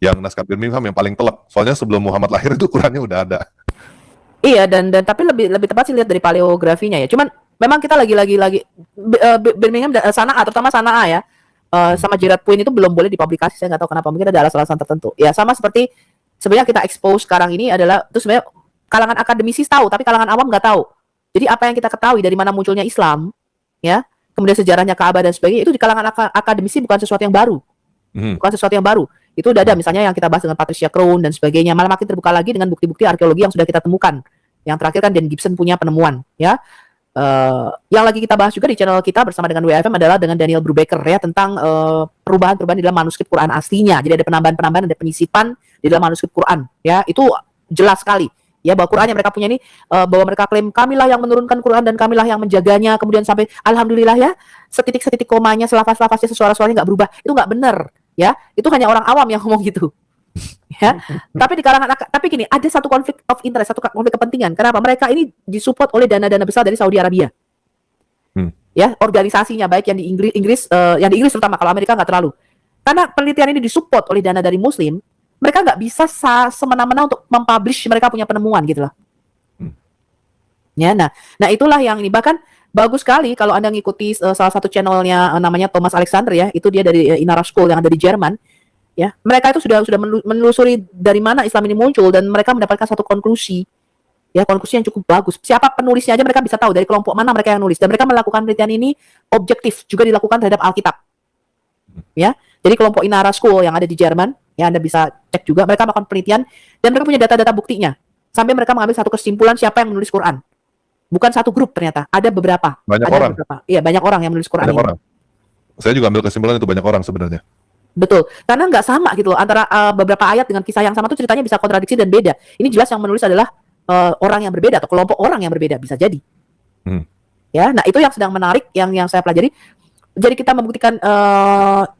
Yang naskah Birmingham yang paling telak. Soalnya sebelum Muhammad lahir itu Qurannya udah ada. Iya, dan tapi lebih tepat sih lihat dari paleografinya ya. Cuman memang kita lagi Birmingham Sanaa, terutama Sanaa ya. Sama Gerard Puin itu belum boleh dipublikasi, saya nggak tahu kenapa, mungkin ada alasan tertentu. Ya sama seperti sebenarnya kita expose sekarang ini adalah itu sebenarnya kalangan akademisi tahu, tapi kalangan awam nggak tahu. Jadi apa yang kita ketahui dari mana munculnya Islam, ya, kemudian sejarahnya Ka'bah dan sebagainya itu di kalangan akademisi bukan sesuatu yang baru. Bukan sesuatu yang baru. Itu udah ada misalnya yang kita bahas dengan Patricia Crown dan sebagainya. Malah makin terbuka lagi dengan bukti-bukti arkeologi yang sudah kita temukan. Yang terakhir kan Dan Gibson punya penemuan, ya. Yang lagi kita bahas juga di channel kita bersama dengan WFM adalah dengan Daniel Brubaker ya tentang perubahan-perubahan di dalam manuskrip Quran aslinya. Jadi ada penambahan-penambahan, ada penyisipan di dalam manuskrip Quran, ya. Itu jelas sekali. Ya, bahwa Quran yang mereka punya ini bahwa mereka klaim kamilah yang menurunkan Quran dan kamilah yang menjaganya, kemudian sampai alhamdulillah ya setitik-setitik komanya, selafaz-lafaznya, suara-suaranya nggak berubah, itu nggak benar ya, itu hanya orang awam yang ngomong gitu ya. Tapi di kalangan tapi gini, ada satu konflik of interest, satu konflik kepentingan. Kenapa? Mereka ini disupport oleh dana-dana besar dari Saudi Arabia ya, organisasinya baik yang di Inggris yang di Inggris terutama, kalau Amerika nggak terlalu, karena penelitian ini disupport oleh dana dari Muslim. Mereka nggak bisa semena-mena untuk mempublish mereka punya penemuan gitu loh. Ya, nah itulah yang ini, bahkan bagus sekali kalau Anda ngikuti salah satu channelnya namanya Thomas Alexander ya, itu dia dari Inara School yang ada di Jerman. Ya, mereka itu sudah menelusuri dari mana Islam ini muncul dan mereka mendapatkan satu konklusi. Ya, konklusi yang cukup bagus. Siapa penulisnya aja mereka bisa tahu dari kelompok mana mereka yang nulis, dan mereka melakukan penelitian ini objektif juga dilakukan terhadap Alkitab. Ya, jadi kelompok Inara School yang ada di Jerman, ya Anda bisa cek juga, mereka melakukan penelitian dan mereka punya data-data buktinya. Sampai mereka mengambil satu kesimpulan siapa yang menulis Quran. Bukan satu grup ternyata, ada beberapa. Banyak ada orang. Beberapa. Iya, banyak orang yang menulis Quran Banyak ini. orang. Saya juga ambil kesimpulan itu banyak orang sebenarnya. Betul, karena nggak sama gitu loh, antara beberapa ayat dengan kisah yang sama tuh ceritanya bisa kontradiksi dan beda. Ini jelas yang menulis adalah orang yang berbeda atau kelompok orang yang berbeda, bisa jadi. Ya, nah itu yang sedang menarik yang saya pelajari. Jadi kita membuktikan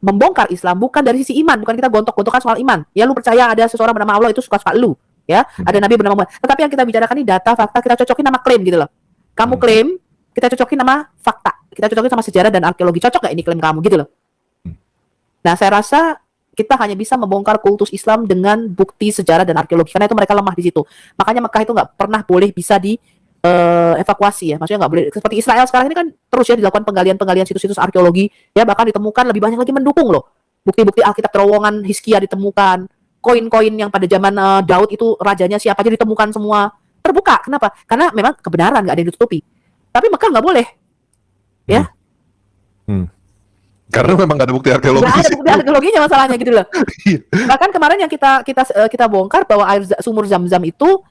membongkar Islam bukan dari sisi iman, bukan kita gontok-gontokan soal iman. Ya lu percaya ada seseorang bernama Allah itu suka-suka lu, ya. Ada nabi bernama Muhammad. Tetapi yang kita bicarakan ini data, fakta, kita cocokin nama klaim gitu loh. Kamu klaim, kita cocokin nama fakta. Kita cocokin sama sejarah dan arkeologi. Cocok gak ini klaim kamu gitu loh. Nah, saya rasa kita hanya bisa membongkar kultus Islam dengan bukti sejarah dan arkeologi, karena itu mereka lemah di situ. Makanya Mekah itu nggak pernah boleh bisa di evakuasi ya, maksudnya nggak boleh. Seperti Israel sekarang ini kan terus ya dilakukan penggalian situs-situs arkeologi, ya bahkan ditemukan lebih banyak lagi mendukung loh. Bukti-bukti Alkitab terowongan Hizkia ditemukan, koin-koin yang pada zaman Daud itu rajanya siapa aja ditemukan semua, terbuka. Kenapa? Karena memang kebenaran nggak ada yang ditutupi. Tapi Mekah nggak boleh, ya. Karena memang nggak ada bukti arkeologi. Nggak ada bukti arkeologinya masalahnya gitu loh. Bahkan kemarin yang kita bongkar bahwa sumur Zam-Zam itu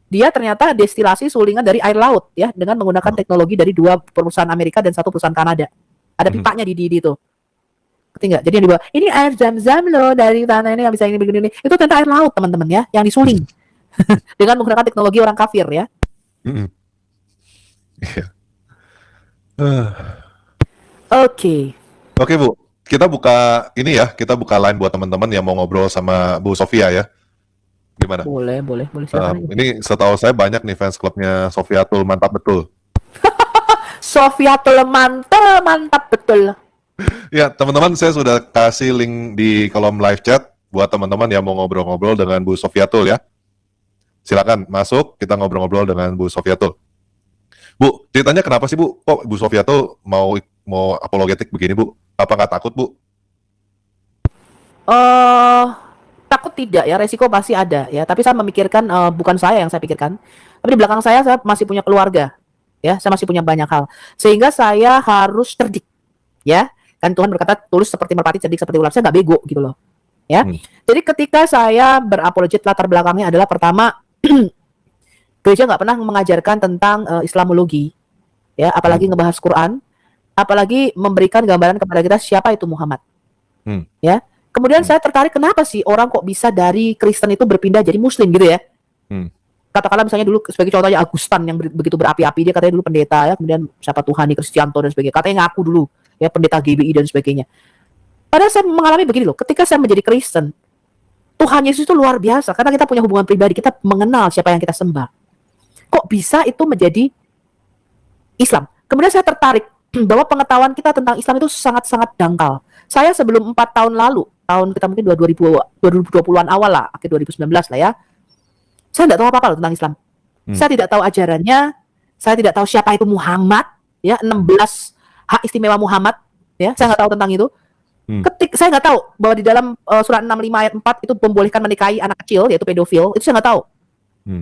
dia ternyata destilasi sulingan dari air laut ya, dengan menggunakan teknologi dari 2 perusahaan Amerika dan 1 perusahaan Kanada. Ada pipanya di itu. Ngerti nggak? Jadi yang dibawa, ini air Zam-Zam loh dari tanah ini yang bisa ini begini. Itu ternyata air laut teman-teman ya, yang disuling dengan menggunakan teknologi orang kafir ya. Oke Bu, kita buka ini ya, kita buka line buat teman-teman yang mau ngobrol sama Bu Sofia ya. Gimana? Boleh, silakan aja. Ini setahu saya banyak nih fans klubnya Sofiatul, mantap betul. Sofiatul mantap betul. Ya, teman-teman, saya sudah kasih link di kolom live chat buat teman-teman yang mau ngobrol-ngobrol dengan Bu Sofiatul ya. Silakan masuk, kita ngobrol-ngobrol dengan Bu Sofiatul. Bu, ceritanya kenapa sih Bu? Kok Bu Sofiatul mau apologetik begini Bu? Apa nggak takut Bu? Takut tidak ya, resiko pasti ada ya. Tapi saya memikirkan, bukan saya yang saya pikirkan, tapi di belakang saya masih punya keluarga, ya. Saya masih punya banyak hal, sehingga saya harus cerdik, ya. Kan Tuhan berkata, tulus seperti merpati, cerdik seperti ular. Saya nggak bego gitu loh, ya. Jadi ketika saya berapologet, latar belakangnya adalah pertama, gereja nggak pernah mengajarkan tentang Islamologi, ya. Apalagi ngebahas Quran, apalagi memberikan gambaran kepada kita siapa itu Muhammad, ya. Kemudian saya tertarik, kenapa sih orang kok bisa dari Kristen itu berpindah jadi Muslim gitu ya. Katakanlah misalnya dulu sebagai contohnya Agustan yang begitu berapi-api, dia katanya dulu pendeta ya, kemudian siapa Tuhani Kristianto dan sebagainya, katanya ngaku dulu ya pendeta GBI dan sebagainya. Padahal saya mengalami begini loh, ketika saya menjadi Kristen, Tuhan Yesus itu luar biasa, karena kita punya hubungan pribadi, kita mengenal siapa yang kita sembah. Kok bisa itu menjadi Islam? Kemudian saya tertarik bahwa pengetahuan kita tentang Islam itu sangat-sangat dangkal. Saya sebelum 4 tahun lalu, tahun kita mungkin 2020-an awal lah, akhir 2019 lah ya, saya tidak tahu apa-apa loh tentang Islam. Saya tidak tahu ajarannya, saya tidak tahu siapa itu Muhammad, ya, 16 hak istimewa Muhammad, ya, saya nggak tahu tentang itu. Saya nggak tahu bahwa di dalam surat 65 ayat 4 itu membolehkan menikahi anak kecil, yaitu pedofil, itu saya nggak tahu.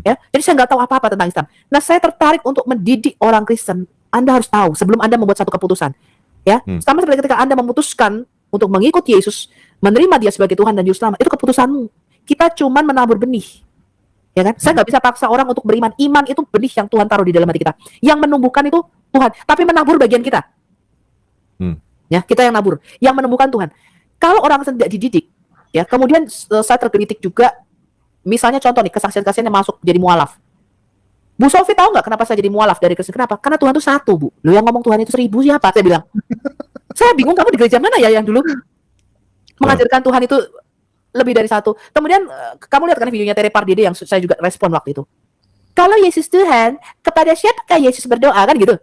Ya, jadi saya nggak tahu apa-apa tentang Islam. Nah, saya tertarik untuk mendidik orang Kristen. Anda harus tahu sebelum Anda membuat satu keputusan. Ya, sama seperti ketika Anda memutuskan untuk mengikuti Yesus, menerima Dia sebagai Tuhan dan Juru Selamat, itu keputusanmu. Kita cuman menabur benih. Ya kan? Saya nggak bisa paksa orang untuk beriman. Iman itu benih yang Tuhan taruh di dalam hati kita. Yang menumbuhkan itu Tuhan, tapi menabur bagian kita. Ya, kita yang nabur. Yang menumbuhkan Tuhan. Kalau orang tidak dididik, ya, kemudian saya tergelitik juga. Misalnya contoh nih, kesaksian-kesaksian yang masuk jadi mualaf. Bu Sofi tahu nggak kenapa saya jadi mualaf dari Kristen? Kenapa? Karena Tuhan itu satu, Bu. Lu yang ngomong Tuhan itu 1000 siapa? Saya bilang. Saya bingung, kamu di gereja mana ya yang dulu mengajarkan Tuhan itu lebih dari satu. Kemudian kamu lihat kan videonya Tere Pardede yang saya juga respon waktu itu. Kalau Yesus Tuhan, kepada siapakah Yesus berdoa, kan gitu.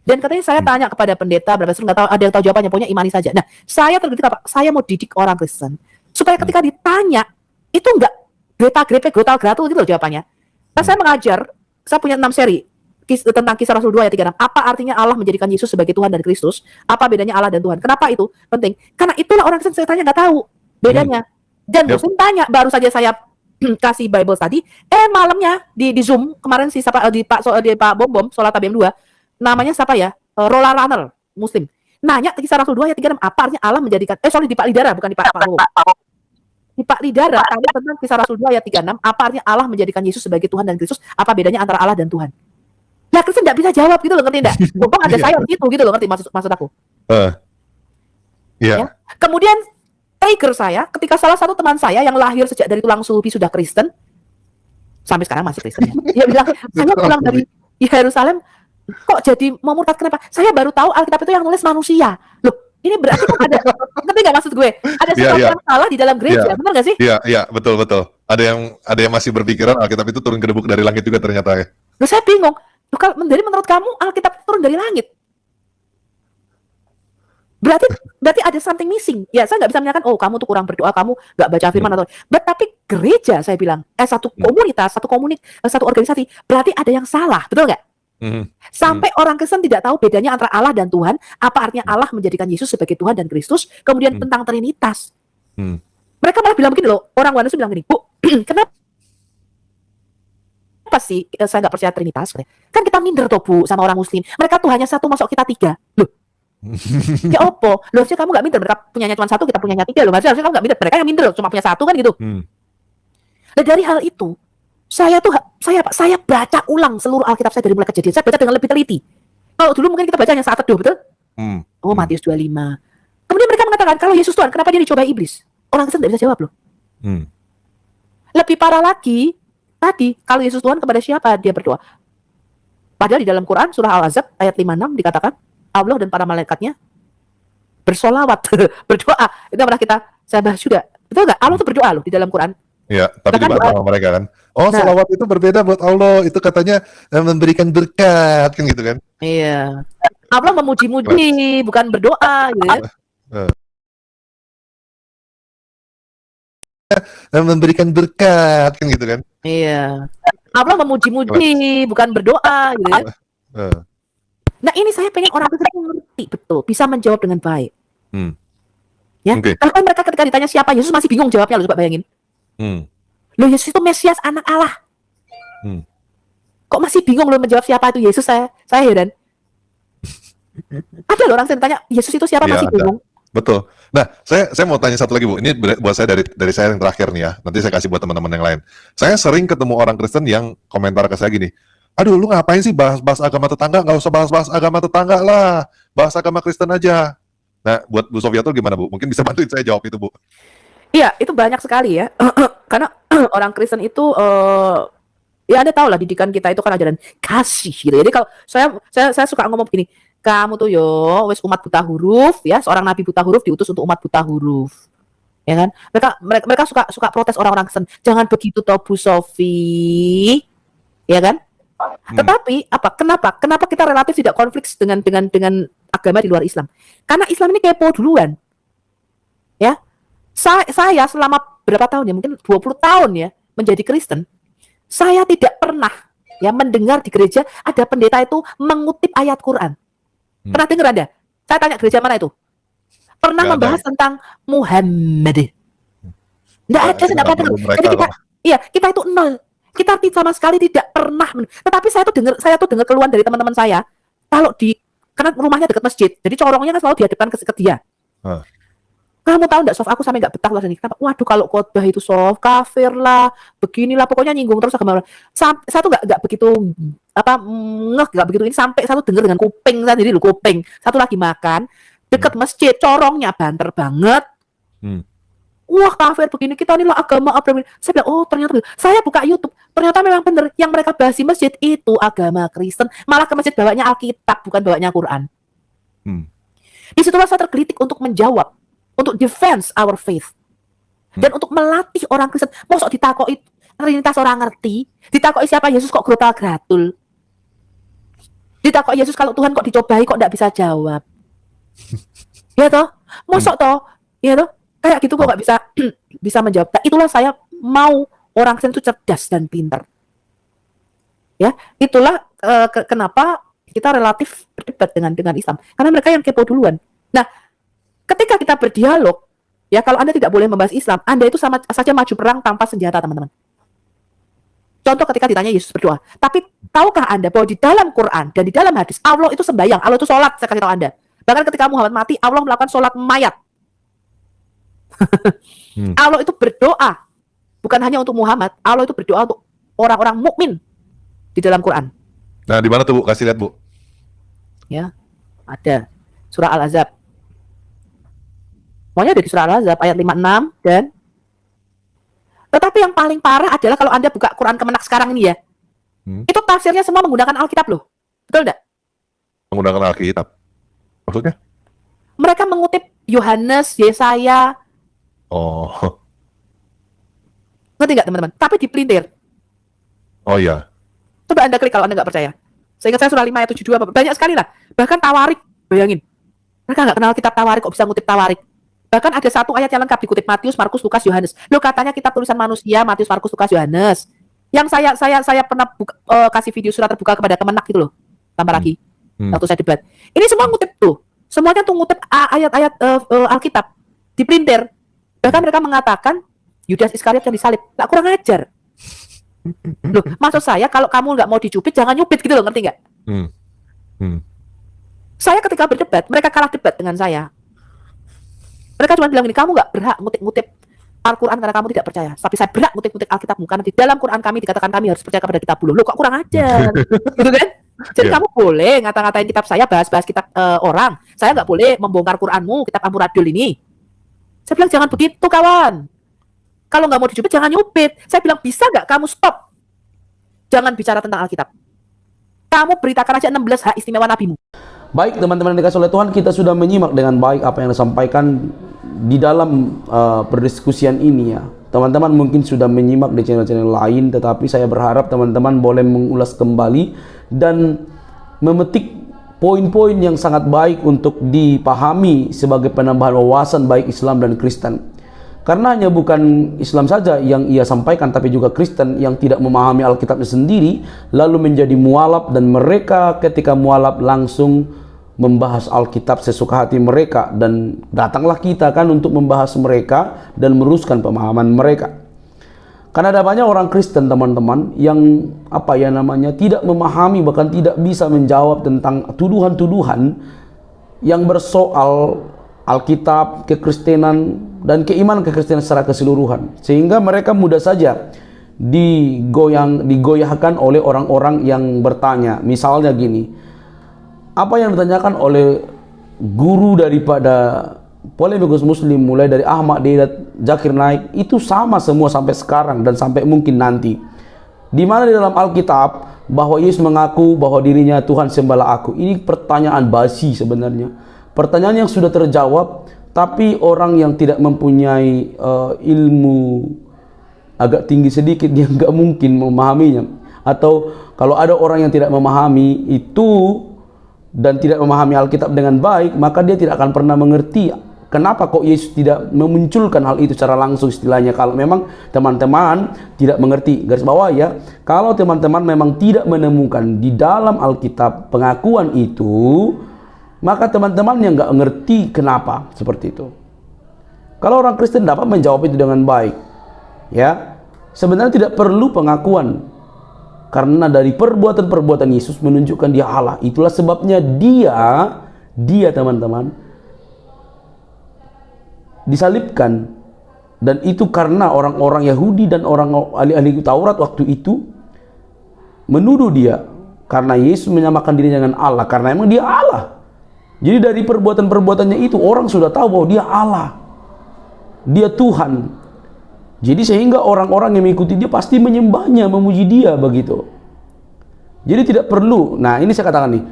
Dan katanya saya tanya kepada pendeta, berapa nggak tahu, ada yang tahu jawabannya, pokoknya imani saja. Nah, saya terdidik apa? Saya mau didik orang Kristen supaya ketika ditanya itu enggak greta-grepe, grotal-gratu gitu loh jawabannya. Nah, saya mengajar, saya punya 6 seri tentang Kisah Rasul 2 ayat 36. Apa artinya Allah menjadikan Yesus sebagai Tuhan dan Kristus? Apa bedanya Allah dan Tuhan? Kenapa itu penting? Karena itulah orang Kristen saya tanya nggak tahu bedanya. Dan Muslim tanya, baru saja saya kasih Bible tadi, malamnya di Zoom kemarin di Pak Bom sholat TBM 2, namanya siapa ya? Rola Runner Muslim. Nanya Kisah Rasul 2 ayat 36, apa artinya Allah menjadikan di Pak Lidara, bukan di Pak Bom. Di Pak Lidara tanya tentang Kisah Rasul 2 ayat 36, apa artinya Allah menjadikan Yesus sebagai Tuhan dan Kristus? Apa bedanya antara Allah dan Tuhan? Nah, Kristen nggak bisa jawab gitu loh, ngerti enggak? Mumpung ada saya gitu loh, ngerti maksud aku. Ya. Kemudian trigger saya ketika salah satu teman saya yang lahir sejak dari tulang sulbi sudah Kristen, sampai sekarang masih Kristen ya. Dia bilang, saya pulang dari Yerusalem kok jadi mau murtad, kenapa? Saya baru tahu Alkitab itu yang nulis manusia. Loh, ini berarti kok ada, ngerti nggak maksud gue? Ada sesuatu yang salah di dalam gereja, benar nggak sih? Iya, betul. Ada yang masih berpikiran Alkitab itu turun ke debuk dari langit juga ternyata ya. Loh, saya bingung. Loh, kalau menurut kamu Alkitab turun dari langit? Berarti ada something missing. Ya, saya nggak bisa menyatakan, oh kamu tuh kurang berdoa, kamu nggak baca firman atau. Tapi gereja, saya bilang, satu komunitas, satu organisasi, berarti ada yang salah, betul nggak? Sampai orang Kristen tidak tahu bedanya antara Allah dan Tuhan, apa artinya Allah menjadikan Yesus sebagai Tuhan dan Kristus, kemudian tentang Trinitas. Mereka malah bilang begini loh, orang Wanes bilang gini, Bu, kenapa sih saya nggak percaya Trinitas? Kan kita minder tuh, Bu, sama orang Muslim. Mereka Tuhannya satu, masuk kita 3. Loh, ya opo? Loh, harusnya kamu nggak minder, mereka punyanya cuma 1, kita punyanya 3 loh. Harusnya kamu nggak minder, mereka yang minder loh, cuma punya 1 kan gitu. Dan dari hal itu, saya baca ulang seluruh Alkitab saya dari mulai Kejadian. Saya baca dengan lebih teliti. Kalau dulu mungkin kita bacanya saat teduh, betul? Oh, Matius 25. Kemudian mereka mengatakan, kalau Yesus Tuhan, kenapa dia dicobai iblis? Orang Kristen tidak bisa jawab loh. Lebih parah lagi, tadi, kalau Yesus Tuhan kepada siapa dia berdoa? Padahal di dalam Quran, surah Al-Ahzab, ayat 56, dikatakan, Allah dan para malaikatnya bersolawat, berdoa. Itu pernah saya bahas juga. Betul nggak? Allah itu berdoa loh di dalam Quran. Iya, tapi Bahkan dibantah sama mereka kan. Oh, nah, salawat itu berbeda buat Allah. Itu katanya memberikan berkat kan gitu kan. iya. Allah memuji-muji, bukan berdoa gitu ya. Memberikan berkat kan gitu kan. Iya. Allah memuji-muji, bukan berdoa gitu ya. Eh, Nah, ini saya pengen orang Kristen ngerti betul, bisa menjawab dengan baik. hmm, Ya, Oke. bahkan mereka ketika ditanya siapa Yesus masih bingung jawabnya, loh, coba bayangin. hmm, Loh, Yesus itu Mesias, anak Allah. hmm. Kok masih bingung loh menjawab siapa itu Yesus? Saya heran. Ada loh orang yang tanya Yesus itu siapa, Iya, masih ada. bingung. Betul. Nah, saya mau tanya satu lagi, Bu. Ini buat saya dari saya yang terakhir nih ya. Nanti saya kasih buat teman-teman yang lain. Saya sering ketemu orang Kristen yang komentar ke saya gini, aduh, lu ngapain sih bahas-bahas agama tetangga? Nggak usah bahas-bahas agama tetangga lah. Bahas agama Kristen aja. Nah, buat Bu Sofia tuh gimana, Bu? Mungkin bisa bantuin saya jawab itu, Bu. Iya, itu banyak sekali ya. Karena orang Kristen itu ya Anda tahu lah didikan kita itu kan ajaran kasih gitu. Jadi kalau saya suka ngomong begini, kamu tuh yo wes umat buta huruf ya, seorang nabi buta huruf diutus untuk umat buta huruf. Ya kan? Mereka suka protes orang-orang Kristen. Jangan begitu toh Bu Sofi. Ya kan? Tetapi Kenapa kita relatif tidak konflik dengan agama di luar Islam? Karena Islam ini kepo duluan. Ya. Saya selama berapa tahun ya, mungkin 20 tahun ya menjadi Kristen, saya tidak pernah ya mendengar di gereja ada pendeta itu mengutip ayat Quran. Pernah dengar Anda? Saya tanya gereja mana itu? Pernah Nggak ada. membahas tentang Muhammad. Nggak ada, saya nggak pernah dengar. Mereka Jadi kita itu nol. Kita sama sekali tidak pernah. Tetapi saya tuh dengar keluhan dari teman-teman saya. Karena rumahnya dekat masjid, jadi corongnya kan selalu dihadapkan ke dia. Kamu tahu nggak, Sof, aku sampai nggak betah loh ini. Kenapa? Waduh, kalau khotbah itu Sof, kafir lah, beginilah, pokoknya nyinggung terus agama. Saya tuh nggak begitu nggak begitu ini, sampai satu dengar dengan kuping sendiri loh, kuping. Satu lagi makan dekat masjid, corongnya banter banget. Wah, kafir begini, kita inilah agama apa ini. Saya bilang, oh ternyata saya buka YouTube, ternyata memang benar yang mereka bahas di masjid itu agama Kristen. Malah ke masjid bawanya Alkitab, bukan bawanya Quran. Disitulah saya tergelitik untuk menjawab, untuk defense our faith, dan untuk melatih orang Kristen. Mosok ditakoi Trinitas orang ngerti, ditakoi siapa Yesus kok grotal gratul, ditakoi Yesus kalau Tuhan kok dicobai kok nggak bisa jawab. Ya toh, mosok toh, ya toh, kayak gitu kok nggak bisa menjawab. Nah, itulah saya mau orang Kristen itu cerdas dan pintar. Ya, itulah kenapa kita relatif berdebat dengan Islam, karena mereka yang kepo duluan. Nah, ketika kita berdialog, ya kalau Anda tidak boleh membahas Islam, Anda itu sama saja maju perang tanpa senjata, teman-teman. Contoh ketika ditanya Yesus berdoa. Tapi tahukah Anda bahwa di dalam Quran dan di dalam hadis, Allah itu sembahyang, Allah itu sholat, saya kasih tahu Anda. Bahkan ketika Muhammad mati, Allah melakukan sholat mayat. Allah itu berdoa, bukan hanya untuk Muhammad, Allah itu berdoa untuk orang-orang mukmin di dalam Quran. Nah, di mana tuh, Bu? Kasih lihat, Bu. Ya, ada surah Al-Ahzab. Pokoknya ada di surah Al-Ahzab ayat 56 dan tetapi yang paling parah adalah kalau Anda buka Quran Kemenak sekarang ini ya. Itu tafsirnya semua menggunakan Alkitab loh. Betul enggak? Menggunakan Alkitab. Maksudnya? Mereka mengutip Yohanes, Yesaya. Oh. Ngerti enggak, teman-teman? Tapi dipelintir. Oh iya. Coba Anda klik kalau Anda nggak percaya. Seingat saya surah 5 ayat 72, banyak sekali lah. Bahkan Tawarik, bayangin. Mereka nggak kenal kitab Tawarik, kok bisa ngutip Tawarik. Bahkan ada satu ayat yang lengkap dikutip Matius, Markus, Lukas, Yohanes. Loh, katanya kitab tulisan manusia, Matius, Markus, Lukas, Yohanes. Yang saya pernah kasih video surat terbuka kepada Kemenak gitu loh. Tambah lagi. Waktu saya debat. Ini semua ngutip tuh. Semuanya tuh ngutip ayat-ayat Alkitab. Dipelintir. Bahkan mereka mengatakan Yudas Iskariot yang disalib. Nggak, kurang ajar. Loh, maksud saya kalau kamu nggak mau dicubit, jangan nyubit gitu loh, ngerti nggak? Saya ketika berdebat, mereka kalah debat dengan saya. Mereka cuma bilang gini, kamu nggak berhak ngutip-ngutip Al-Quran karena kamu tidak percaya. Tapi saya berhak ngutip-ngutip Alkitabmu karena di dalam Quran kami dikatakan kami harus percaya kepada kitab bulu. Loh, kok kurang ajar? Gitu kan? Jadi kamu boleh ngata-ngatain kitab saya, bahas-bahas kitab orang. Saya nggak boleh membongkar Quranmu, kitab Amburadul ini. Saya bilang jangan begitu, kawan. Kalau nggak mau dicubit, jangan nyubit. Saya bilang bisa nggak kamu stop? Jangan bicara tentang Alkitab. Kamu beritakan aja 16 hak istimewa nabimu. Baik teman-teman yang dikasih oleh Tuhan, kita sudah menyimak dengan baik apa yang disampaikan di dalam perdiskusian ini ya. teman-teman mungkin sudah menyimak di channel-channel lain, tetapi saya berharap teman-teman boleh mengulas kembali dan memetik poin-poin yang sangat baik untuk dipahami sebagai penambahan wawasan baik Islam dan Kristen. Karena hanya bukan Islam saja yang ia sampaikan, tapi juga Kristen yang tidak memahami Alkitabnya sendiri, lalu menjadi mualaf, dan mereka ketika mualaf langsung membahas Alkitab sesuka hati mereka, dan datanglah kita kan untuk membahas mereka dan meruskan pemahaman mereka. Karena ada banyak orang Kristen teman-teman yang tidak memahami, bahkan tidak bisa menjawab tentang tuduhan-tuduhan yang bersoal Alkitab, kekristenan, dan keimanan kekristenan secara keseluruhan, sehingga mereka mudah saja digoyahkan oleh orang-orang yang bertanya. Misalnya gini, apa yang ditanyakan oleh guru daripada polemikus Muslim mulai dari Ahmad Deedat, Zakir Naik, itu sama semua sampai sekarang dan sampai mungkin nanti. Di mana di dalam Alkitab bahwa Yesus mengaku bahwa dirinya Tuhan sembahlah aku. Ini pertanyaan basi sebenarnya. Pertanyaan yang sudah terjawab, tapi orang yang tidak mempunyai ilmu agak tinggi sedikit, dia nggak mungkin memahaminya. Atau kalau ada orang yang tidak memahami itu dan tidak memahami Alkitab dengan baik, maka dia tidak akan pernah mengerti kenapa kok Yesus tidak memunculkan hal itu secara langsung istilahnya. Kalau memang teman-teman tidak mengerti, garis bawah ya, kalau teman-teman memang tidak menemukan di dalam Alkitab pengakuan itu, maka teman-teman yang nggak ngerti kenapa seperti itu. Kalau orang Kristen dapat menjawab itu dengan baik, ya, sebenarnya tidak perlu pengakuan. Karena dari perbuatan-perbuatan Yesus menunjukkan dia Allah. Itulah sebabnya dia teman-teman disalibkan. Dan itu karena orang-orang Yahudi dan orang ahli-ahli Taurat waktu itu menuduh dia. Karena Yesus menyamakan dirinya dengan Allah. Karena emang dia Allah. Jadi dari perbuatan-perbuatannya itu orang sudah tahu bahwa dia Allah. Dia Tuhan. Jadi sehingga orang-orang yang mengikuti dia pasti menyembahnya, memuji dia begitu. Jadi tidak perlu, nah ini saya katakan nih,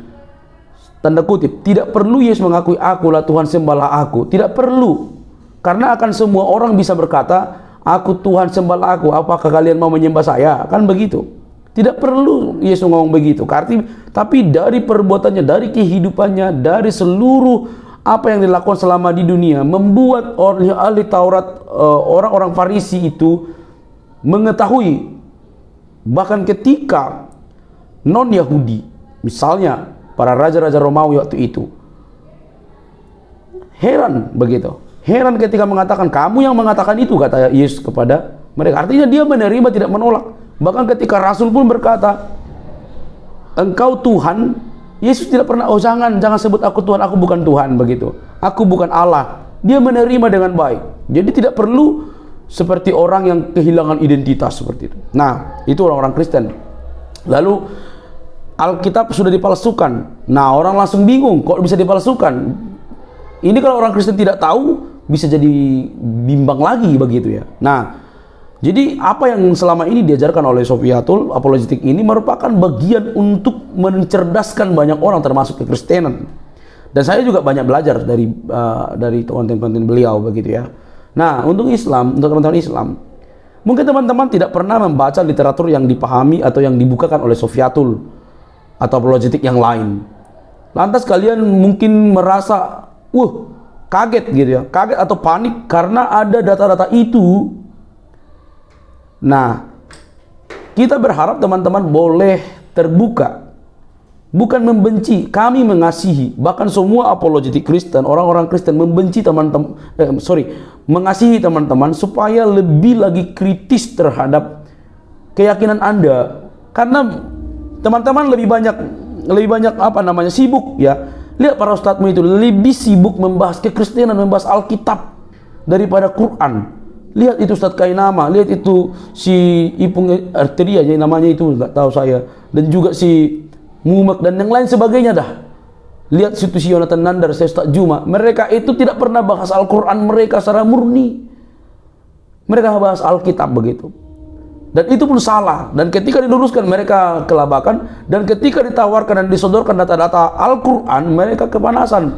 tanda kutip, tidak perlu Yesus mengakui akulah Tuhan sembahlah aku. Tidak perlu. Karena akan semua orang bisa berkata, aku Tuhan sembahlah aku, apakah kalian mau menyembah saya? Kan begitu. Tidak perlu Yesus ngomong begitu. Tapi dari perbuatannya, dari kehidupannya, dari seluruh apa yang dilakukan selama di dunia, membuat ahli Taurat, orang-orang Farisi itu mengetahui. Bahkan ketika non-Yahudi, misalnya para raja-raja Romawi waktu itu, heran begitu. Heran ketika mengatakan, kamu yang mengatakan itu, kata Yesus kepada mereka. Artinya dia menerima, tidak menolak. Bahkan ketika Rasul pun berkata, engkau Tuhan, Yesus tidak pernah, oh jangan sebut aku Tuhan, aku bukan Tuhan begitu. Aku bukan Allah. Dia menerima dengan baik. Jadi tidak perlu seperti orang yang kehilangan identitas seperti itu. Nah, itu orang-orang Kristen. Lalu Alkitab sudah dipalsukan. Nah, orang langsung bingung, kok bisa dipalsukan? Ini kalau orang Kristen tidak tahu, bisa jadi bimbang lagi begitu ya. Nah, jadi apa yang selama ini diajarkan oleh Sofiatul apologetik ini merupakan bagian untuk mencerdaskan banyak orang termasuk kekristenan. Dan saya juga banyak belajar dari konten-konten beliau begitu ya. Nah, untuk Islam, untuk teman-teman Islam, mungkin teman-teman tidak pernah membaca literatur yang dipahami atau yang dibukakan oleh Sofiatul atau apologetik yang lain. Lantas kalian mungkin merasa, kaget gitu ya, kaget atau panik karena ada data-data itu. Nah, kita berharap teman-teman boleh terbuka, bukan membenci. Kami mengasihi, bahkan semua apologetik Kristen, orang-orang Kristen membenci teman-teman, mengasihi teman-teman supaya lebih lagi kritis terhadap keyakinan Anda. Karena teman-teman lebih banyak sibuk ya. Lihat para ustadzmu itu lebih sibuk membahas kekristenan, membahas Alkitab daripada Quran. Lihat itu Ustadz Kainama, lihat itu si Ipung Arteria, jadi namanya itu nggak tahu saya, dan juga si Mumak dan yang lain sebagainya dah. Lihat situ si Yonatan Nandar, si Ustadz Juma, mereka itu tidak pernah bahas Al-Quran mereka secara murni. Mereka bahas Alkitab begitu. Dan itu pun salah. Dan ketika diluruskan mereka kelabakan, dan ketika ditawarkan dan disodorkan data-data Al-Quran, mereka kepanasan.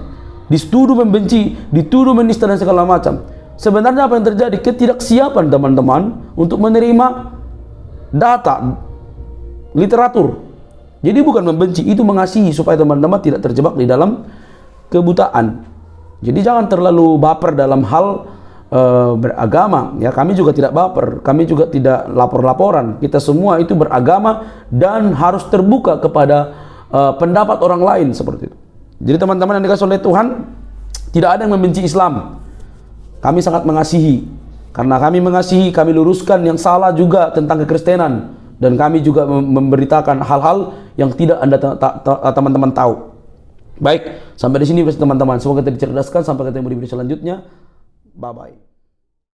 Dituduh membenci, dituduh menista dan segala macam. sebenarnya apa yang terjadi? Ketidaksiapan teman-teman untuk menerima data, literatur. Jadi bukan membenci, itu mengasihi supaya teman-teman tidak terjebak di dalam kebutaan. Jadi jangan terlalu baper dalam hal beragama. Ya, kami juga tidak baper, kami juga tidak lapor-laporan. Kita semua itu beragama dan harus terbuka kepada pendapat orang lain seperti itu. Jadi teman-teman yang dikasih oleh Tuhan, tidak ada yang membenci Islam. Kami sangat mengasihi. Karena kami mengasihi, kami luruskan yang salah juga tentang kekristenan. Dan kami juga memberitakan hal-hal yang tidak Anda teman-teman tahu. Baik, sampai di sini teman-teman. Semoga kita dicerdaskan. Sampai ketemu di video selanjutnya. Bye-bye.